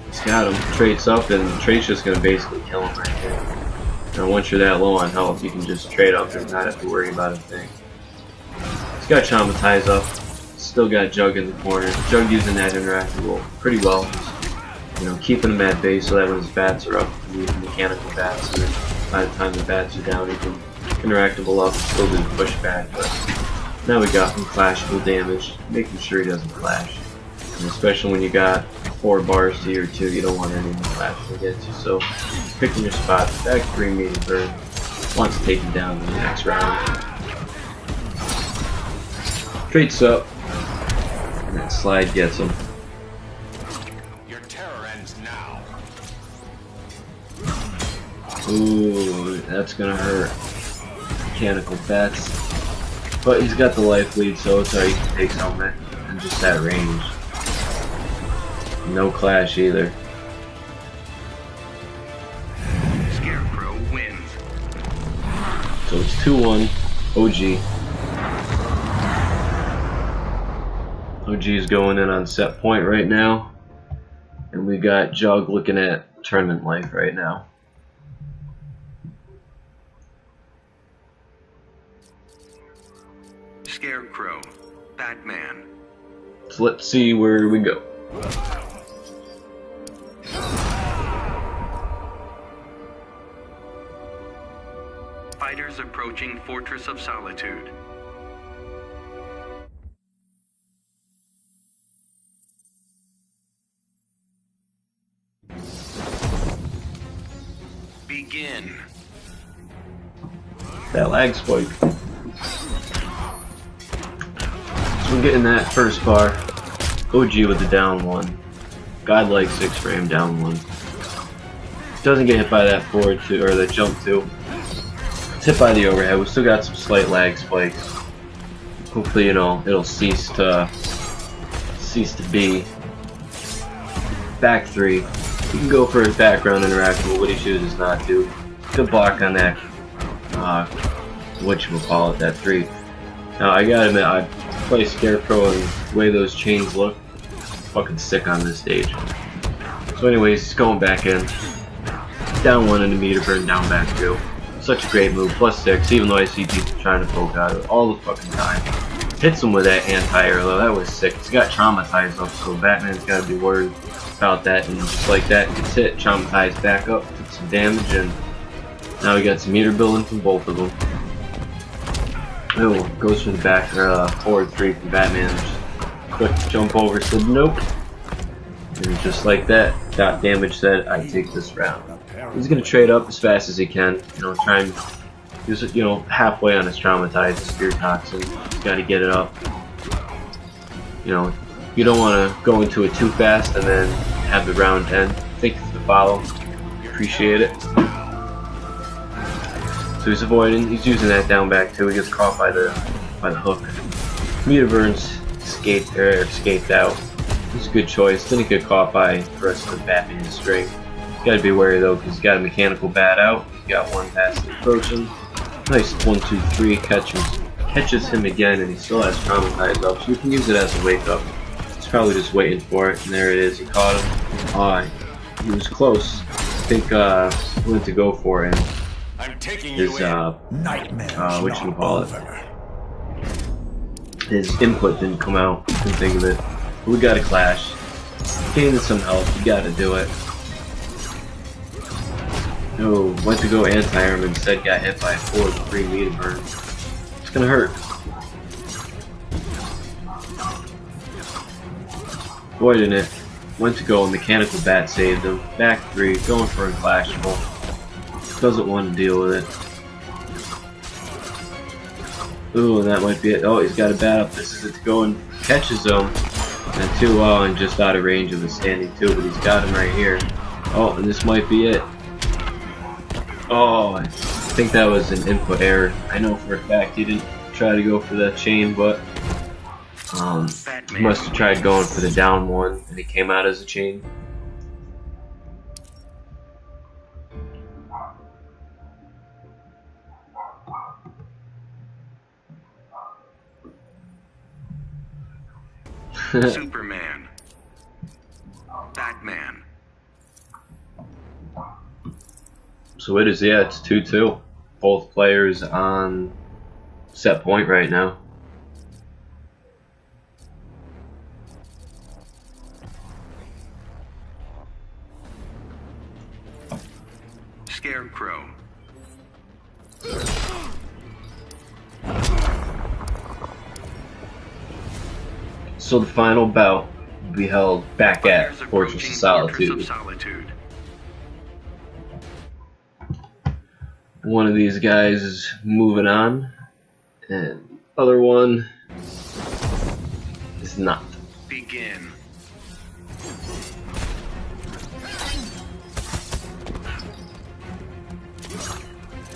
He's got him. Trade's up, and Trade's just gonna basically kill him right there. Now once you're that low on health, you can just trade up and not have to worry about a thing. He's got Traumatize up. Still got Jug in the corner. Jug using that Interactable pretty well. You know, keeping him at base so that when his bats are up, he can use mechanical bats, and then by the time the bats are down, he can Interactable up and still do the pushback. But now we got him clashable damage, making sure he doesn't clash. And especially when you got 4 bars to your 2, you don't want anyone clashing against you. So, picking your spot, back 3 Meter Burn, wants to take him down in the next round. Traits up, and that slide gets him. Your terror ends now. Ooh, that's gonna hurt. Mechanical bats. But he's got the life lead, so it's alright, he can take helmet and just that range. No clash either. Scarecrow wins. So it's 2-1, OG. OG is going in on set point right now. And we got Jug looking at tournament life right now. Scarecrow, Batman. So let's see where we go. Fighters approaching Fortress of Solitude. Begin. That lag spike. So we're getting that first bar. OG with the down 1. Godlike 6 frame down 1. Doesn't get hit by that forward 2 or the jump 2. It's hit by the overhead. We still got some slight lag spikes. Hopefully, you know, it'll cease to be. Back 3. He can go for his background Interactable, what he chooses not to. Good block on that. Whatchamacallit, that 3. Now I gotta admit, I play Scarecrow and the way those chains look, fucking sick on this stage. So anyways, he's going back in. Down 1 into Meter Burn, down back 2. Such a great move, +6, even though I see people trying to poke out of it all the fucking time. Hits him with that anti-air though, that was sick. He's got Traumatized up, so Batman's gotta be worried about that, and just like that, gets hit, Traumatized back up, took some damage, and now we got some meter building from both of them. Oh, goes for the back, forward 3 from Batman. Just quick jump over, said nope. And just like that, got damage, said I take this round. He's gonna trade up as fast as he can, you know, try and use it, you know, halfway on his Traumatized, Spear Toxin. He's gotta get it up. You know, you don't want to go into it too fast and then have the round end. Thank you for the follow. Appreciate it. So he's avoiding. He's using that down back too. He gets caught by the hook. Meter Burns escaped out. It's a good choice. Didn't get caught by the rest of the Batman string. Got to be wary though, because he's got a mechanical bat out. He's got 1 passive approaching. Nice 1, 2, 3 catches him again, and he still has Traumatized up. So you can use it as a wake up. He's probably just waiting for it, and there it is. He caught him. He was close. I think he went to go for it. I'm taking His whatchamacallit. His input didn't come out. Couldn't think of it. But we got a clash. Gaining some health. You got to do it. No, went to go anti-arm, instead got hit by a forward 3 meter burn. It's gonna hurt. Avoiding it. Went to go, a mechanical bat saved him. Back 3, going for a clashable. Doesn't want to deal with it. Ooh, and that might be it. Oh, he's got a bat up. This is it to go and catches him. And 2 and just out of range of the standing 2, but he's got him right here. Oh, and this might be it. Oh, I think that was an input error. I know for a fact he didn't try to go for that chain, but he must have tried going for the down one, and it came out as a chain. Superman. Batman. So it is, yeah, it's 2-2. Both players on set point right now. Scarecrow. So the final bout will be held back at Players Fortress approaching of Solitude. Fortress of Solitude. One of these guys is moving on, and the other one is not. Begin.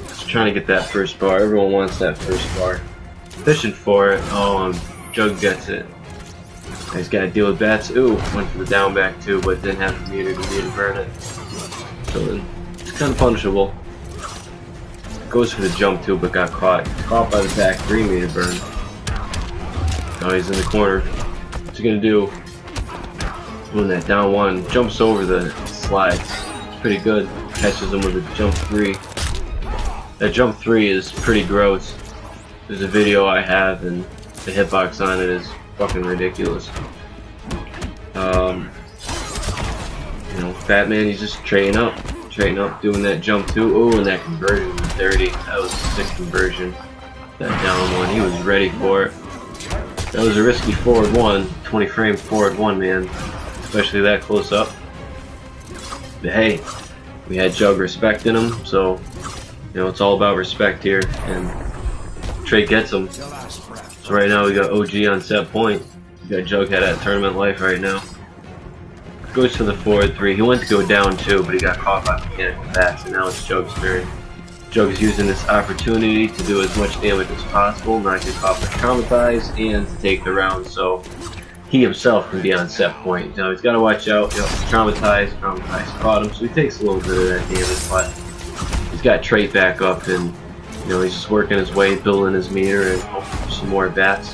Just trying to get that first bar. Everyone wants that first bar. Fishing for it. Oh, Jug gets it. He's got to deal with bats. Ooh, went for the down back too, but didn't have the meter to burn it. So it's kind of punishable. Goes for the jump too, but got caught. Caught by the back 3 meter burn. Now he's in the corner. What's he gonna do? Doing that down 1. Jumps over the slides. It's pretty good. Catches him with a jump 3. That jump 3 is pretty gross. There's a video I have, and the hitbox on it is fucking ridiculous. You know, Batman, he's just trading up, doing that jump 2. Oh, and that conversion was dirty. That was a sick conversion. That down 1, he was ready for it. That was a risky forward 1, 20 frame forward 1, man. Especially that close up. But hey, we had Jug respecting him, so you know it's all about respect here. And Trey gets him. So right now we got OG on set point. We got Jughead at tournament life right now. Goes to the forward 3. He went to go down 2, but he got caught by mechanical bats, and now it's Jug's turn. Jug is using this opportunity to do as much damage as possible, not get caught by traumatized, and to take the round, so he himself can be on set point. Now he's got to watch out. You know, traumatized caught him, so he takes a little bit of that damage, but he's got trait back up, and you know he's just working his way, building his meter, and hoping for some more bats.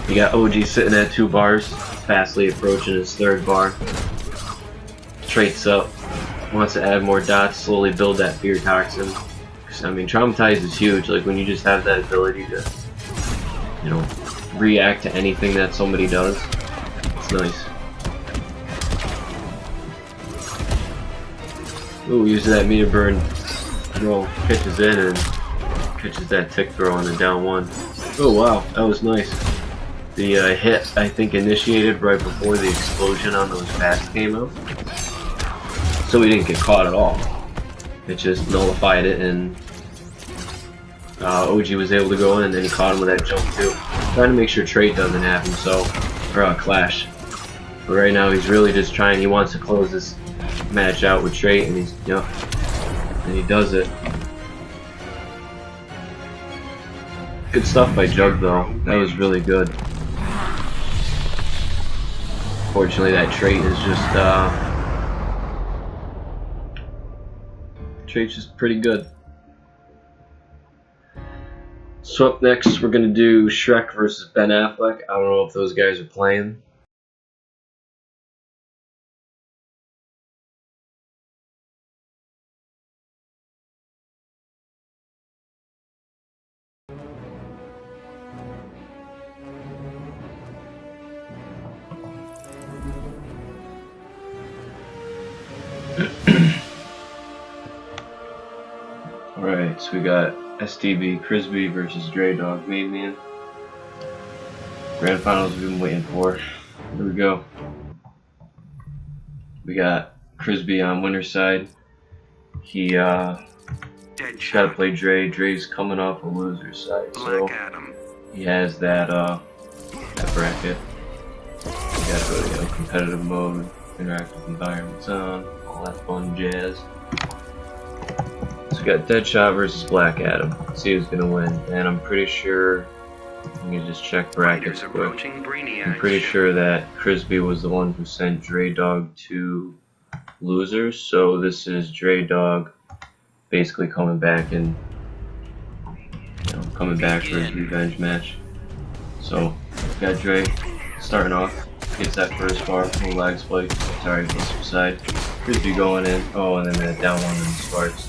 You got OG sitting at 2 bars, fastly approaching his 3rd bar. Traits up, wants to add more dots, slowly build that fear toxin. I mean, traumatized is huge. Like when you just have that ability to, you know, react to anything that somebody does. It's nice. Ooh, uses that meter burn. Throw, pitches in and pitches that tick throw on the down 1. Oh wow, that was nice. The hit, I think, initiated right before the explosion on those bats came out. So he didn't get caught at all. It just nullified it, and OG was able to go in, and then he caught him with that jump too. Trying to make sure trade doesn't happen, so, or clash. But right now he's really just trying, he wants to close this match out with Trait, and he's, you know, and he does it. Good stuff by Jug though, that was really good. Fortunately that trait is just, trait's just pretty good. So up next we're gonna do Shrek versus Ben Affleck. I don't know if those guys are playing. So we got STB Crisby versus Dre Dog Main Man. Grand finals we've been waiting for. Here we go. We got Crisby on winner's side. He got to play Dre. Dre's coming off a loser's side, so he has that bracket. You got to go to competitive mode, interactive environments on, all that fun jazz. So we got Deadshot versus Black Adam. Let's see who's gonna win, and I'm pretty sure. Let me just check brackets quick. I'm pretty sure that Crisby was the one who sent Dre Dog to losers, so this is Dre Dog basically coming back and coming back for his revenge match. So got Dre starting off, gets that first bar, little lag spike, sorry, closer side. Crisby going in, oh, and then that down one and sparks.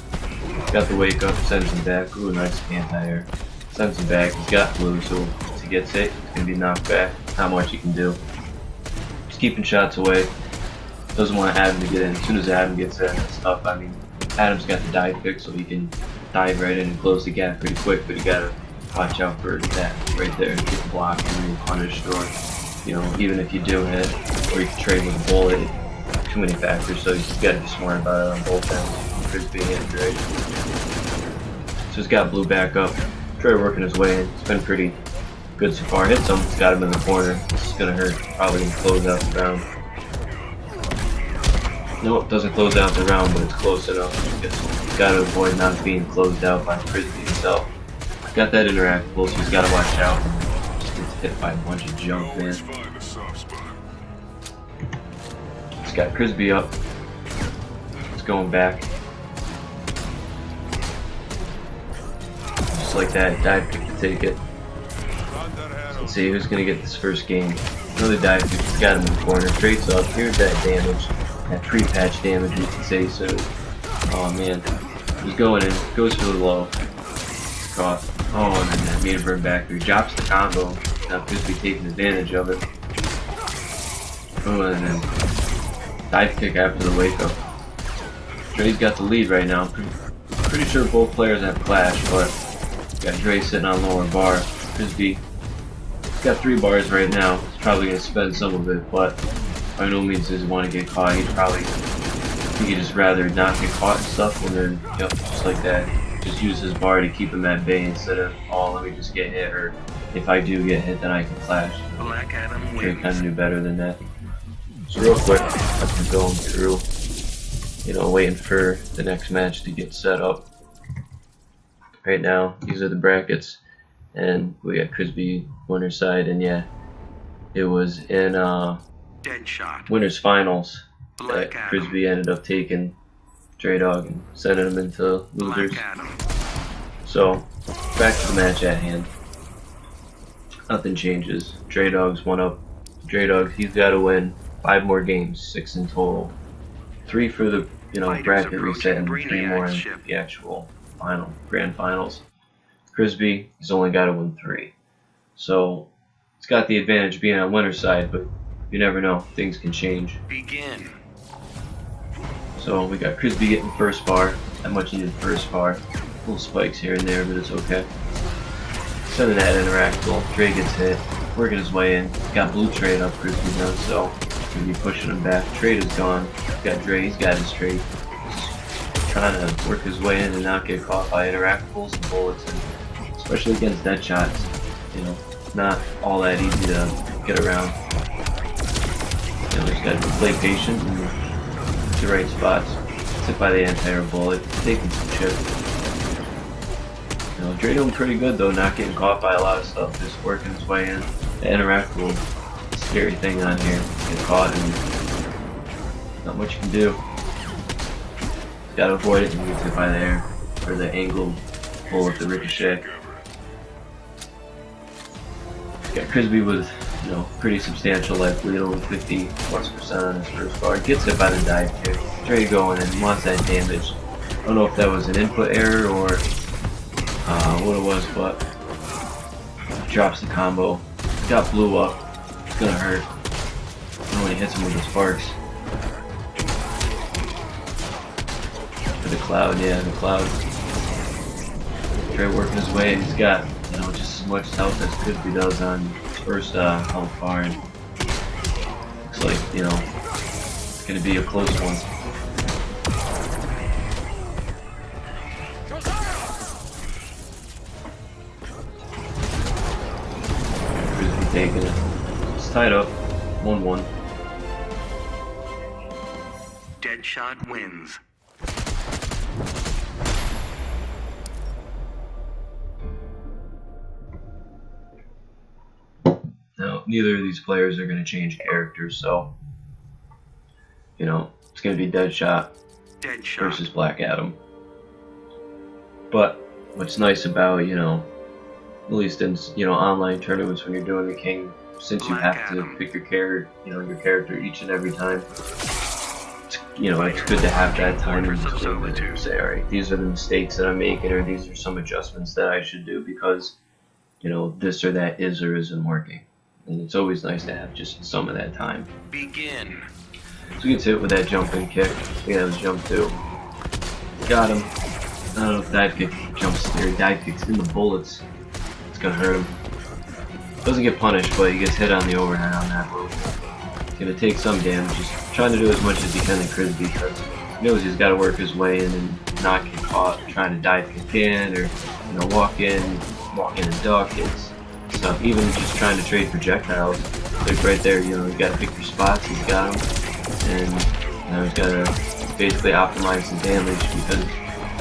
Got the wake up, sends him back. Ooh, nice anti-air. Sends him back. He's got blue, so once he gets hit, he's gonna be knocked back. Not much he can do. Just keeping shots away. Doesn't want Adam to get in. As soon as Adam gets in, it's tough. I mean, Adam's got the dive pick, so he can dive right in and close the gap pretty quick. But you gotta watch out for that right there. Get blocked and then punished, or even if you do hit, or you can trade with a bullet. Too many factors, so you just gotta be smart about it on both ends. Crisby and Dre. So he's got blue back up. Dre working his way in. It's been pretty good so far. Hits him. It's got him in the corner. This is gonna hurt. Probably gonna close out the round. Nope, doesn't close out the round, but it's close enough. He's got to avoid not being closed out by Crisby himself. Got that interactable, so he's got to watch out. Just gets hit by a bunch of junk, man. He's got Crisby up. It's going back. Just like that, dive pick to take it. So let's see who's gonna get this first game. Another dive pick, he's got him in the corner. Straight up, here's that damage. That pre-patch damage, you can say so. Oh man. He's going in, goes for the low. Caught. Oh, and then that meter burn back there. Drops the combo. Now Crisby taking advantage of it. Oh, and then dive kick after the wake up. Dre's got the lead right now. Pretty sure both players have clash, but got Dre sitting on lower bar. Crisby got 3 bars right now. He's probably gonna spend some of it, but by no means does he want to get caught. He'd just rather not get caught and stuff, and then just like that, just use his bar to keep him at bay instead of, oh, let me just get hit, or if I do get hit, then I can clash. Dre kind of knew better than that. So real quick, I've been going through, waiting for the next match to get set up. Right now, these are the brackets, and we got Crisby winner's side, and yeah, it was in Deadshot. winners finals that Crisby ended up taking Dre Dog and sending him into losers. So back to the match at hand. Nothing changes. Dre Dog's one up. Dre Dog, he's got to win 5 more games, 6 in total. 3 for the bracket reset, and 3 more in the actual grand finals. Crisby, he's only got to win 3. So it's got the advantage being on winner's side, but you never know, things can change. Begin. So we got Crisby getting the first bar, that much needed first bar. Little spikes here and there, but it's okay. Sending that interactable, Dre gets hit, working his way in. Got blue trade up Crisby now, so gonna be pushing him back. Trade is gone. Got Dre, he's got his trade. Trying to work his way in and not get caught by interactables and bullets, and especially against Deadshots. Not all that easy to get around. Just gotta play patient and hit the right spots. Hit by the anti-air bullet, taking some shit. Dre doing pretty good though, not getting caught by a lot of stuff, just working his way in. The interactable, scary thing on here. Get caught and not much you can do. Gotta avoid it and get hit by the air, or the angled bullet, the ricochet. Got Crisby with, pretty substantial life lead, over 50+% on his first bar. Gets hit by the dive kick. Dre going and wants that damage. I don't know if that was an input error or what it was, but drops the combo. Got blue up. It's gonna hurt. When he hits him with the sparks. The cloud, yeah, the cloud. Dre working his way, and he's got, you know, just as much health as Crispy does on his first health bar, and looks like, you know, it's gonna be a close one. Crispy taking it. It's tied up, 1-1. Deadshot wins. Now, neither of these players are going to change characters, so, you know, it's going to be Deadshot versus Black Adam. But what's nice about, you know, at least in, you know, online tournaments when you're doing the king, since you have to pick your character, you know, your character each and every time, it's, you know, it's good to have that time in between to say, alright, these are the mistakes that I'm making, or these are some adjustments that I should do because, you know, this or that is or isn't working. And it's always nice to have just some of that time. Begin. So he gets hit with that jumping kick. Yeah, that was jump 2. Got him. I don't know if dive kick jumps or dive kicks in the bullets. It's gonna hurt him. Doesn't get punished, but he gets hit on the overhead on that move. He's gonna take some damage. Just trying to do as much as he can in Crispy because he knows he's got to work his way in and not get caught trying to dive kick in or, you know, walk in and duck. So even just trying to trade projectiles, like right there, you know, you gotta pick your spots. He's got them, and you know, he's gotta basically optimize the damage because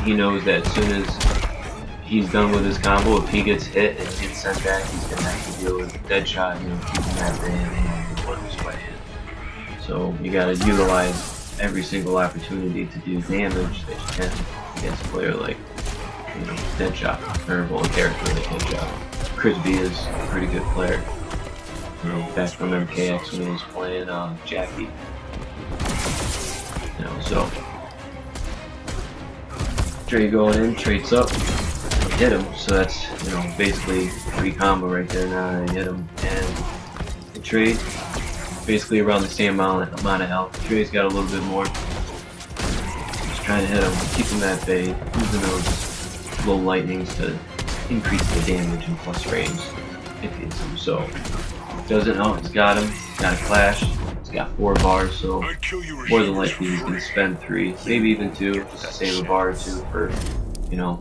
he knows that as soon as he's done with his combo, if he gets hit and gets sent back, he's gonna have to deal with Deadshot, you know, keeping that band and work his way in. So you gotta utilize every single opportunity to do damage that you can against a player like, you know, Deadshot, or well, a character like Deadshot. Crispy is a pretty good player. You know, back from MKX when he was playing Jackie. You know, so Dre going in, trades up, hit him, so that's, you know, basically free combo right there. Now I hit him, and the trade basically around the same amount of health. Dre's got a little bit more. Just trying to hit him, keep him at bay, using those low lightnings to increase the damage and plus range if it hits him. So doesn't know, he's got him, got a clash, he's got 4 bars, so more than likely he's gonna spend 3, maybe even 2, just to save a bar or 2 for, you know,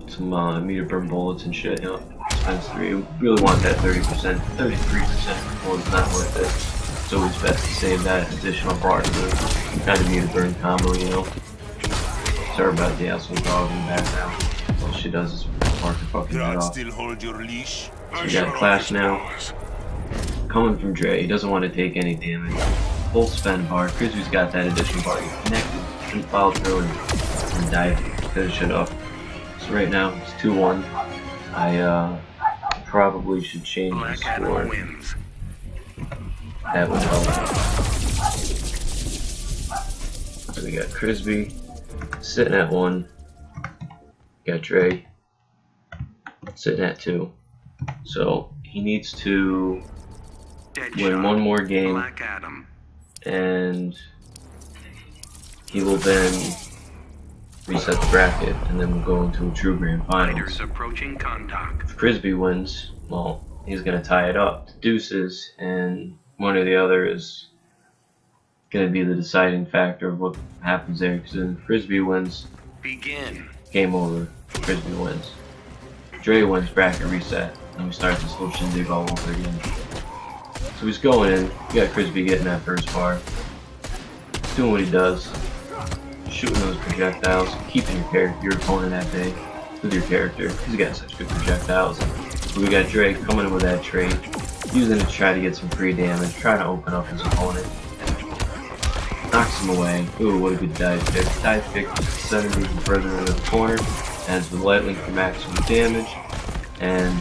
some meter burn bullets and shit, you know, spends 3. You really want that 30%, 33% before it's not worth it. It's always best to save that additional bar to the kind of meter burn combo, you know. Sorry about the asshole dog in the background. All she does is bark her fucking head off. So we got a clash now. Coming from Dre, he doesn't want to take any damage. Full spend bar. Crispy's got that additional bar. He connected and follow through and dive, finish it up. So right now it's 2-1. I probably should change the score. That would help. So we got Crispy sitting at 1. Got Dre sitting at 2. So he needs to win 1 more game, and he will then reset the bracket, and then we'll go into a true grand finals. If Crispy wins, well, he's gonna tie it up to deuces, and one or the other is gonna be the deciding factor of what happens there. Because if Crispy wins, game over. Crispy wins. Dre wins, bracket reset, and we start this little shindig all over again. So he's going in. You got Crispy getting that first bar, doing what he does, shooting those projectiles, keeping your opponent at bay with your character. He's got such good projectiles. So we got Dre coming in with that trade, using it to try to get some free damage, trying to open up his opponent. Knocks him away. Ooh, what a good dive kick. Dive kick, send him even further into the corner. Adds the light link for maximum damage. And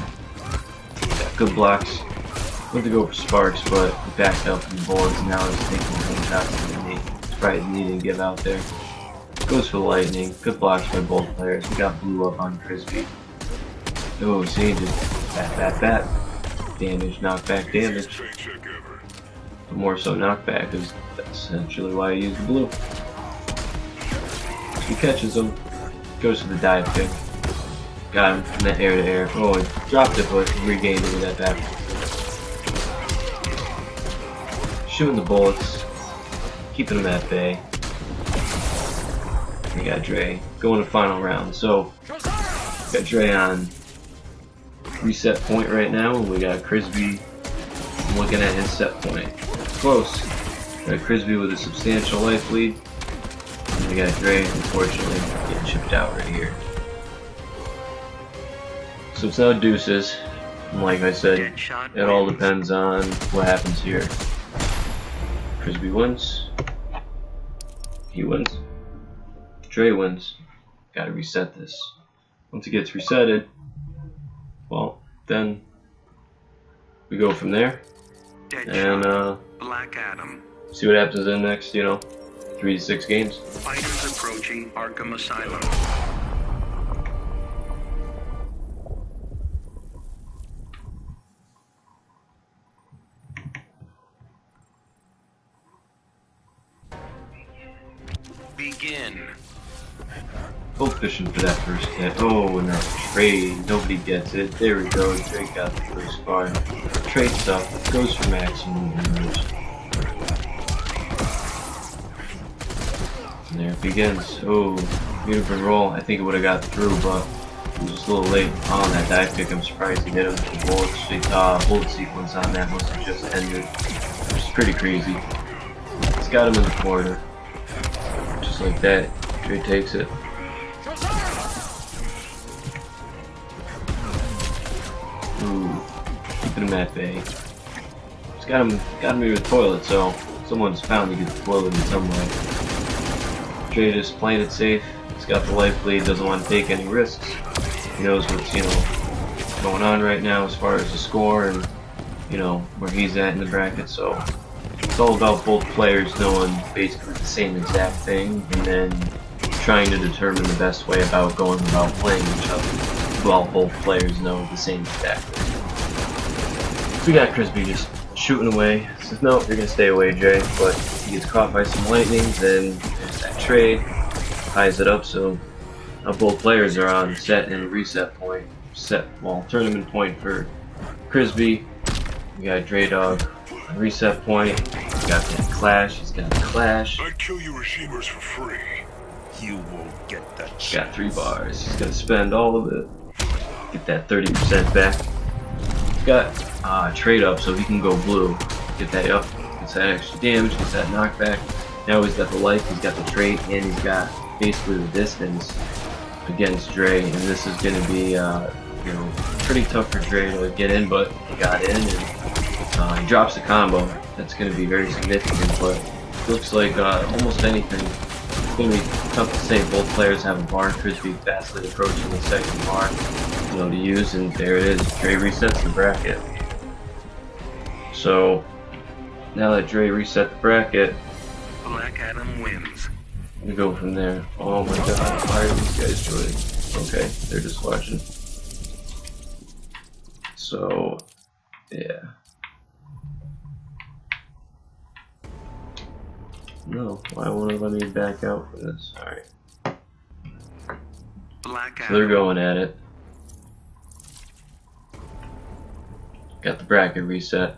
got good blocks. Went to go for sparks, but he backed up from the bullets, and now he's taking the shots to the knee. It's probably needing to give out there. Goes for lightning. Good blocks by both players. We got blue up on Crispy. Oh, see, just bat. Damage, knockback damage. But more so knockback, because that's essentially why I use the blue. So he catches him, goes for the dive kick. Got him from that air to air. Oh, he dropped it, but regained it with that back. Shooting the bullets, keeping them at bay. We got Dre going to final round. So, got Dre on reset point right now, and we got Crisby looking at his set point. Close. Got Crisby with a substantial life lead. And we got Dre, unfortunately, getting chipped out right here. So it's now deuces. And like I said, Deadshot it all wins. depends on what happens here. Crisby wins. He wins. Dre wins. Gotta reset this. Once it gets resetted, well, then we go from there Deadshot. and Black Adam. see what happens in the next, 3 to 6 games. Fighters approaching Arkham Asylum. Begin. Both fishing for that first hit. Oh, and that trade. Nobody gets it. There we go. Dre got the first bar. Trade stuff. Goes for maximum damage. And there it begins. Oh, beautiful roll. I think it would have got through, but it was just a little late on that dive kick. I'm surprised he hit him. The bullet sequence on that must have just ended. Which is pretty crazy. It's got him in the corner. Just like that. Dre takes it. Ooh, keeping him at bay. It's got him near the toilet, so someone's found to get the toilet in some way. Dre just playing it safe. He's got the life lead, doesn't want to take any risks. He knows what's, going on right now as far as the score and, where he's at in the bracket, so it's all about both players knowing basically the same exact thing and then trying to determine the best way about going about playing each other while both players know the same exact thing. So we got Crisby just shooting away. Says, no, you're gonna stay away, Jay. But he gets caught by some lightning, then there's that trade, ties it up, so now both players are on set and reset point. Tournament point for Crisby. We got Dre Dog on reset point. We got that clash, he's got a clash. I'd kill you regimers for free. You won't get that shit. Got 3 bars. He's gonna spend all of it. Get that 30% back. He's got trade up so he can go blue. Get that up. Gets that extra damage. Gets that knockback. Now he's got the life. He's got the trade, and he's got basically the distance against Dre. And this is gonna be pretty tough for Dre to get in, but he got in and he drops the combo. That's gonna be very significant, but looks like almost anything. It's going to be tough to say. Both players have a bar. Crisby fastly approaching the second bar, to use, and there it is. Dre resets the bracket. So now that Dre reset the bracket, Black Adam wins. we go from there. Oh my God! Why are these guys joining? Okay, they're just watching. So yeah. No, why won't it let me back out for this? Alright. Black So they're Adam. going at it. Got the bracket reset.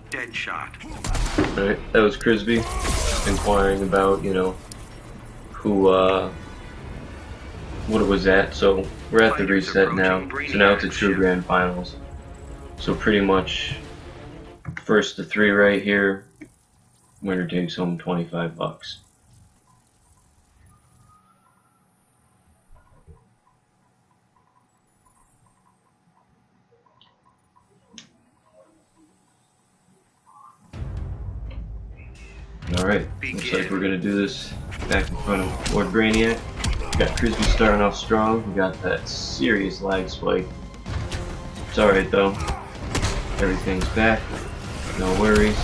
Deadshot. Alright, that was Crisby. Just inquiring about, who, what it was at. So we're at the reset now. So now it's a true grand finals. So pretty much first to 3 right here, winner takes home $25. Alright, looks like we're gonna do this back in front of Lord Brainiac. We got Crisby starting off strong. We got that serious lag spike. It's alright though. Everything's back. No worries.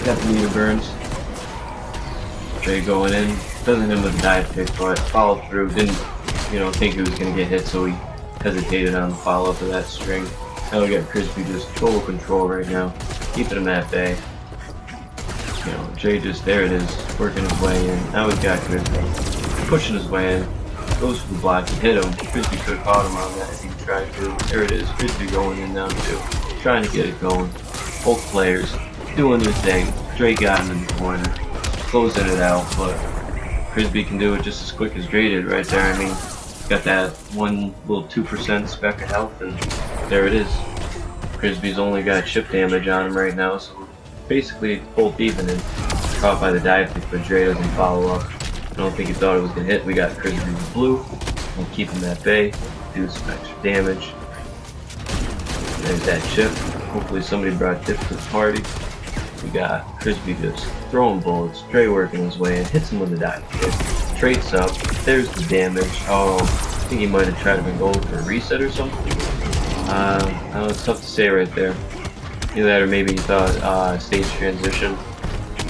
Got the meter burns. Dre going in. Doesn't hit him with a dive kick, but followed through. Didn't, think he was gonna get hit, so he hesitated on the follow up of that string. Now we got Crisby just total control right now. keeping him at bay. You know, Dre just, there it is, working his way in. Now he's got Crispy, pushing his way in, goes for the block and hit him. Crispy could have caught him on that if he tried to. There it is, Crispy going in now too, trying to get it going. Both players doing their thing. Dre got him in the corner, closing it out, but Crispy can do it just as quick as Dre did right there. I mean, got that one little 2% speck of health, and there it is. Crispy's only got chip damage on him right now, so basically both even, and caught by the dive kick, but Dre doesn't follow up. I don't think he thought it was going to hit. We got Crispy with blue. We'll keep him at bay, do some extra damage. There's that chip. Hopefully somebody brought dip to the party. We got Crispy just throwing bullets. Dre working his way in, hits him with the dive kick. Traits up. There's the damage. Oh, I think he might have tried to been going for a reset or something. I don't know, it's tough to say right there. Either that or maybe he thought stage transition.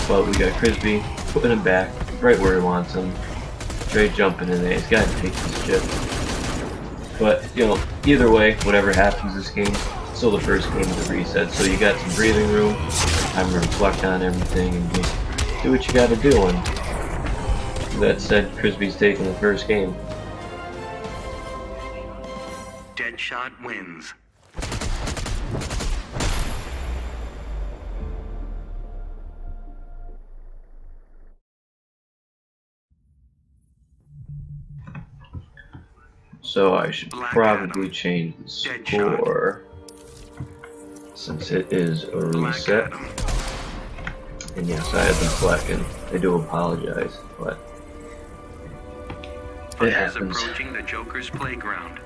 But we got Crispy putting him back right where he wants him. Dre jumping in there. He's got to take this chip. But, you know, either way, whatever happens this game, it's still the first game of the reset. So you got some breathing room, time to reflect on everything, and just do what you got to do. And that said, Crispy's taking the first game. Deadshot wins. So I should probably change the score since it is a reset. And yes, I have been slacking. I do apologize, but it happens. Approaching the Joker's playground.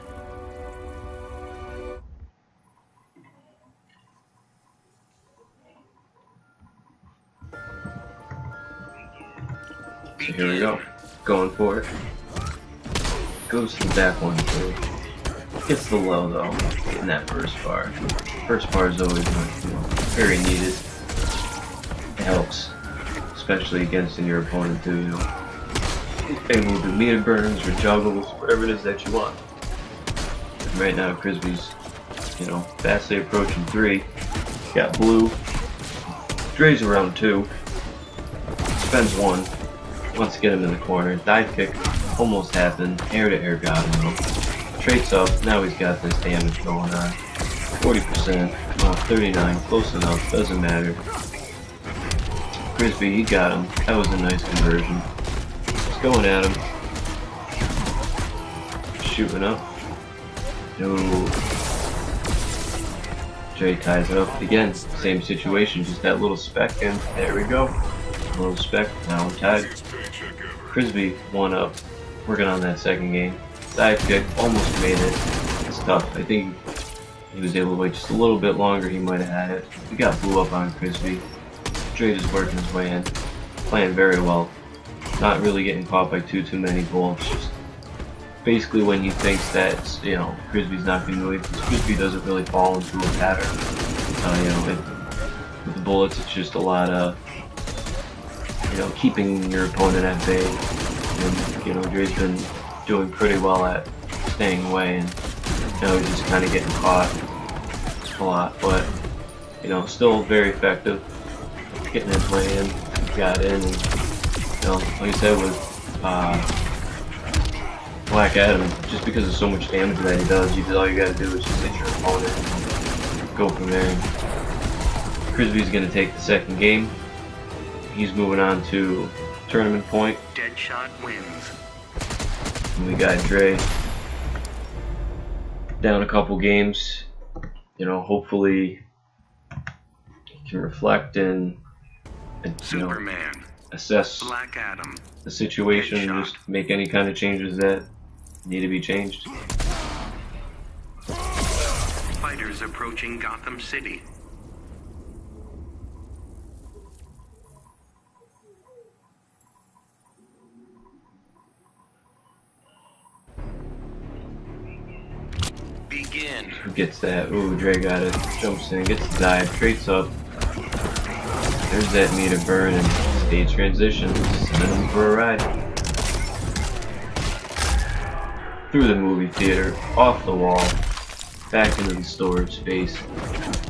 So here we go. Going for it. Goes to the back one too. Gets the low though, getting that first bar. First bar is always very needed. It helps, especially against your opponent too, you know. Able to do meter burns or juggles, whatever it is that you want. And right now Crispy's, you know, fastly approaching 3. Got blue. Dre's around 2. Spends 1. Wants to get him in the corner. Dive kick almost happened. Air to air got him though. Traits up. Now he's got this damage going on. 40%. 39. Close enough. Doesn't matter. Crispy, he got him. That was a nice conversion. Just going at him. Shooting up. No. Dre ties it up again. Same situation. Just that little speck, and there we go. A little speck. Now I'm tied. Crispy 1 up. Working on that second game. Dive kick. Almost made it. It's tough. I think he was able to wait just a little bit longer. He might have had it. We got blue up on Crispy. Dre just working his way in. Playing very well. Not really getting caught by too many bullets. Just basically when he thinks that, you know, Crispy's not going to move, because Crispy doesn't really fall into a pattern. You know, with the bullets, it's just a lot of, you know, keeping your opponent at bay. And, you know, Dre's been doing pretty well at staying away, and now he's just kind of getting caught a lot. But, you know, still very effective. Getting his way in, got in, and, you know, like I said, with Black Adam, just because of so much damage that he does, all you gotta do is just hit your opponent and go from there. Crispy's gonna take the second game. He's moving on to tournament point. Deadshot wins. And we got Dre down a couple games. You know, hopefully he can reflect and you know, Superman. assess Black Adam. the situation and just make any kind of changes that need to be changed. Fighters approaching Gotham City. Begin. Who gets that? Ooh, Dre got it. Jumps in, gets the dive, traits up. There's that meter burn and stage transition. Sending him for a ride. Through the movie theater, off the wall, back into the storage space.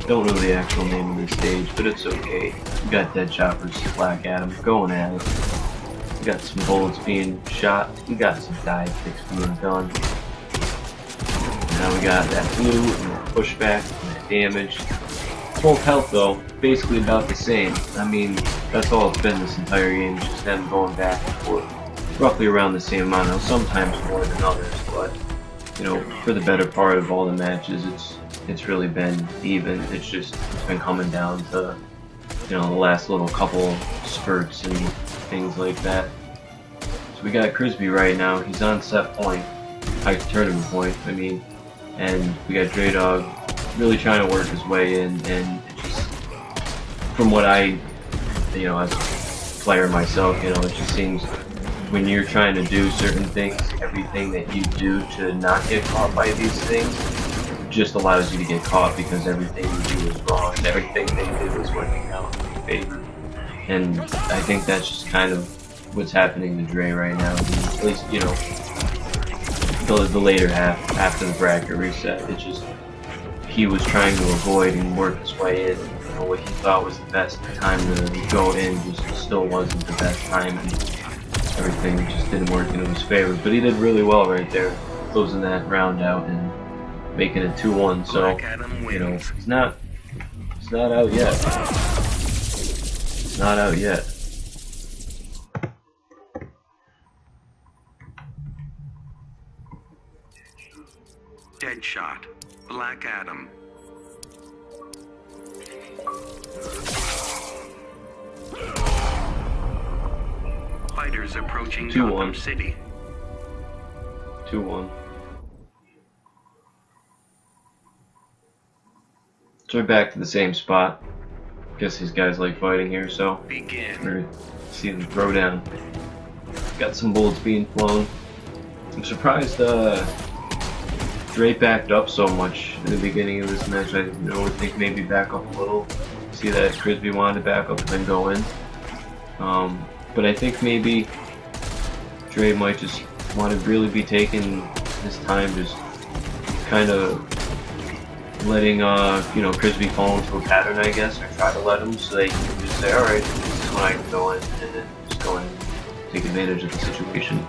Don't know the actual name of this stage, but it's okay. We got Deadshot versus Black Adam going at it. We got some bullets being shot. We got some dive kicks being done. Now we got that blue and that pushback and that damage. Full health though, basically about the same. I mean, that's all it's been this entire game, just them going back and forth. Roughly around the same amount. Now, sometimes more than others, but you know, for the better part of all the matches, it's really been even. It's been coming down to, you know, the last little couple spurts and things like that. So we got Crisby right now. He's on set point, high tournament point. I mean, and we got Dre Dog really trying to work his way in, and it just, from what I, you know, as a player myself, you know, it just seems when you're trying to do certain things, everything that you do to not get caught by these things just allows you to get caught because everything you do is wrong and everything they do is working out in your favor. And I think that's just kind of what's happening to Dre right now. At least, you know, the later half after the bracket reset, it just, he was trying to avoid and work his way in. You know, what he thought was the best time to go in just still wasn't the best time, and everything just didn't work in his favor. But he did really well right there, closing that round out and making it 2-1. So, you know, it's not out yet. It's not out yet. Deadshot, Black Adam. Fighters approaching Gotham City. 2-1. So we're back to the same spot. Guess these guys like fighting here, so Begin. we're gonna see them throw down. Got some bullets being flown. I'm surprised Dre backed up so much in the beginning of this match. I would think maybe back up a little. See that Crisby wanted to back up and then go in. But I think maybe Dre might just want to really be taking his time, just kind of letting you know, Crisby fall into a pattern, I guess, or try to let him, so they can just say, alright, this is when I can go in, and then just go in and take advantage of the situation.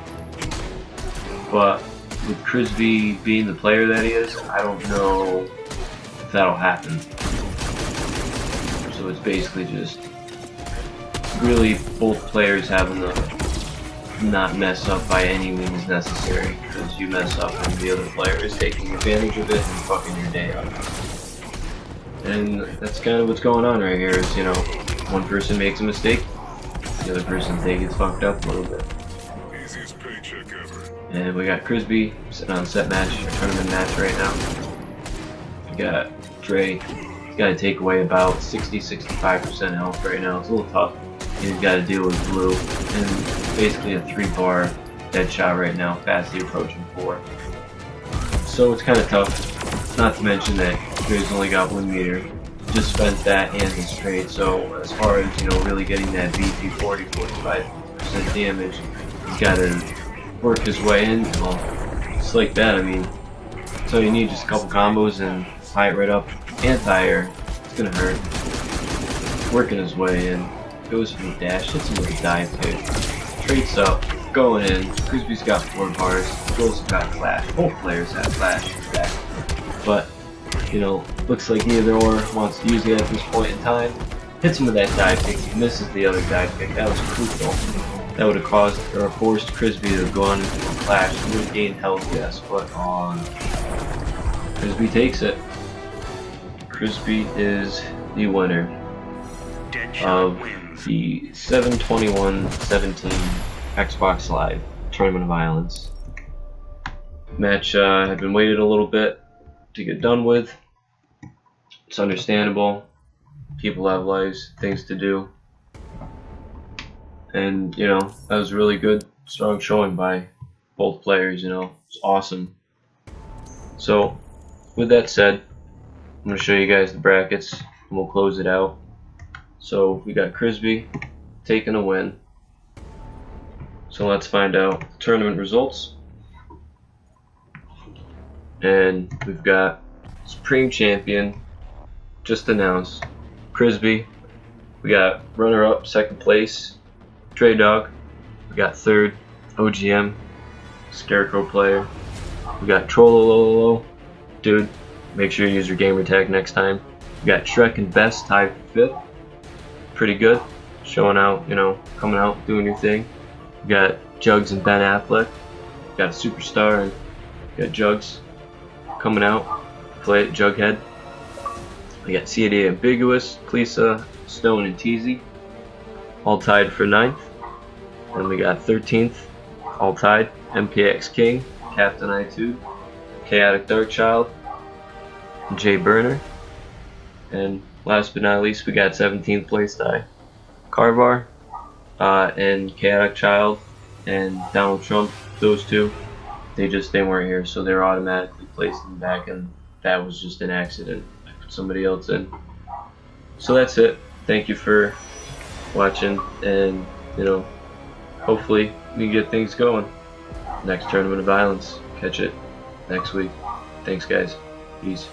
But with Crisby being the player that he is, I don't know if that'll happen. So it's basically just really both players having to not mess up by any means necessary, because you mess up and the other player is taking advantage of it and fucking your day up. And that's kind of what's going on right here is, you know, one person makes a mistake, the other person gets fucked up a little bit. Easiest paycheck ever. And we got Crisby sitting on set match, or tournament match right now. We got Dre. He's got to take away about 60-65% health right now. It's a little tough. He's got to deal with blue and basically a 3-bar Deadshot right now, fastly approaching 4. So it's kind of tough. Not to mention that Dre's only got 1 meter. Just spent that and his trade. So as far as, you know, really getting that VP 40-45% damage, he's got to work his way in. Well, just like that. I mean, so you need just a couple combos and tie it right up. Anti-air, it's gonna hurt. Working his way in. Goes for the dash, hits him with a dive kick. Traits up, going in. Crisby's got 4 bars. Goes got flash. Both players have flash back. But, you know, looks like neither or wants to use it at this point in time. Hits him with that dive kick. He misses the other dive kick. That was crucial. That would have caused or forced Crisby to have gone into a clash. He would have gained health, yes, but Crisby takes it. Crisby is the winner of the 7/21/17 Xbox Live Tournament of Violence. Match had been waited a little bit to get done with. It's understandable. People have lives, things to do. And, you know, that was a really good, strong showing by both players, you know. It's awesome. So, with that said, I'm going to show you guys the brackets and we'll close it out. So we got Crisby taking a win. So let's find out the tournament results. And we've got Supreme Champion just announced Prisby. We got runner-up, second place, Dre Dog. We got third, OGM, Scarecrow player. We got Trollololo, dude. Make sure you use your gamer tag next time. We got Shrek and Best tied for fifth. Pretty good, showing out, you know, coming out, doing your thing. We got Jugs and Ben Affleck. We got a Superstar and we got Jugs coming out. Play it, Jughead. We got CAD Ambiguous, Cleesa, Stone, and Teasy, all tied for 9th. And we got 13th, all tied, MPX King, Captain I2, Chaotic Darkchild, and Jay Burner. And last but not least, we got 17th place tie, Carvar, and Chaotic Child, and Donald Trump. Those two, they weren't here, so they're automatically placed in the back, and that was just an accident. I put somebody else in. So that's it. Thank you for watching, and you know, hopefully we can get things going. Next Tournament of Violence. Catch it next week. Thanks, guys. Peace.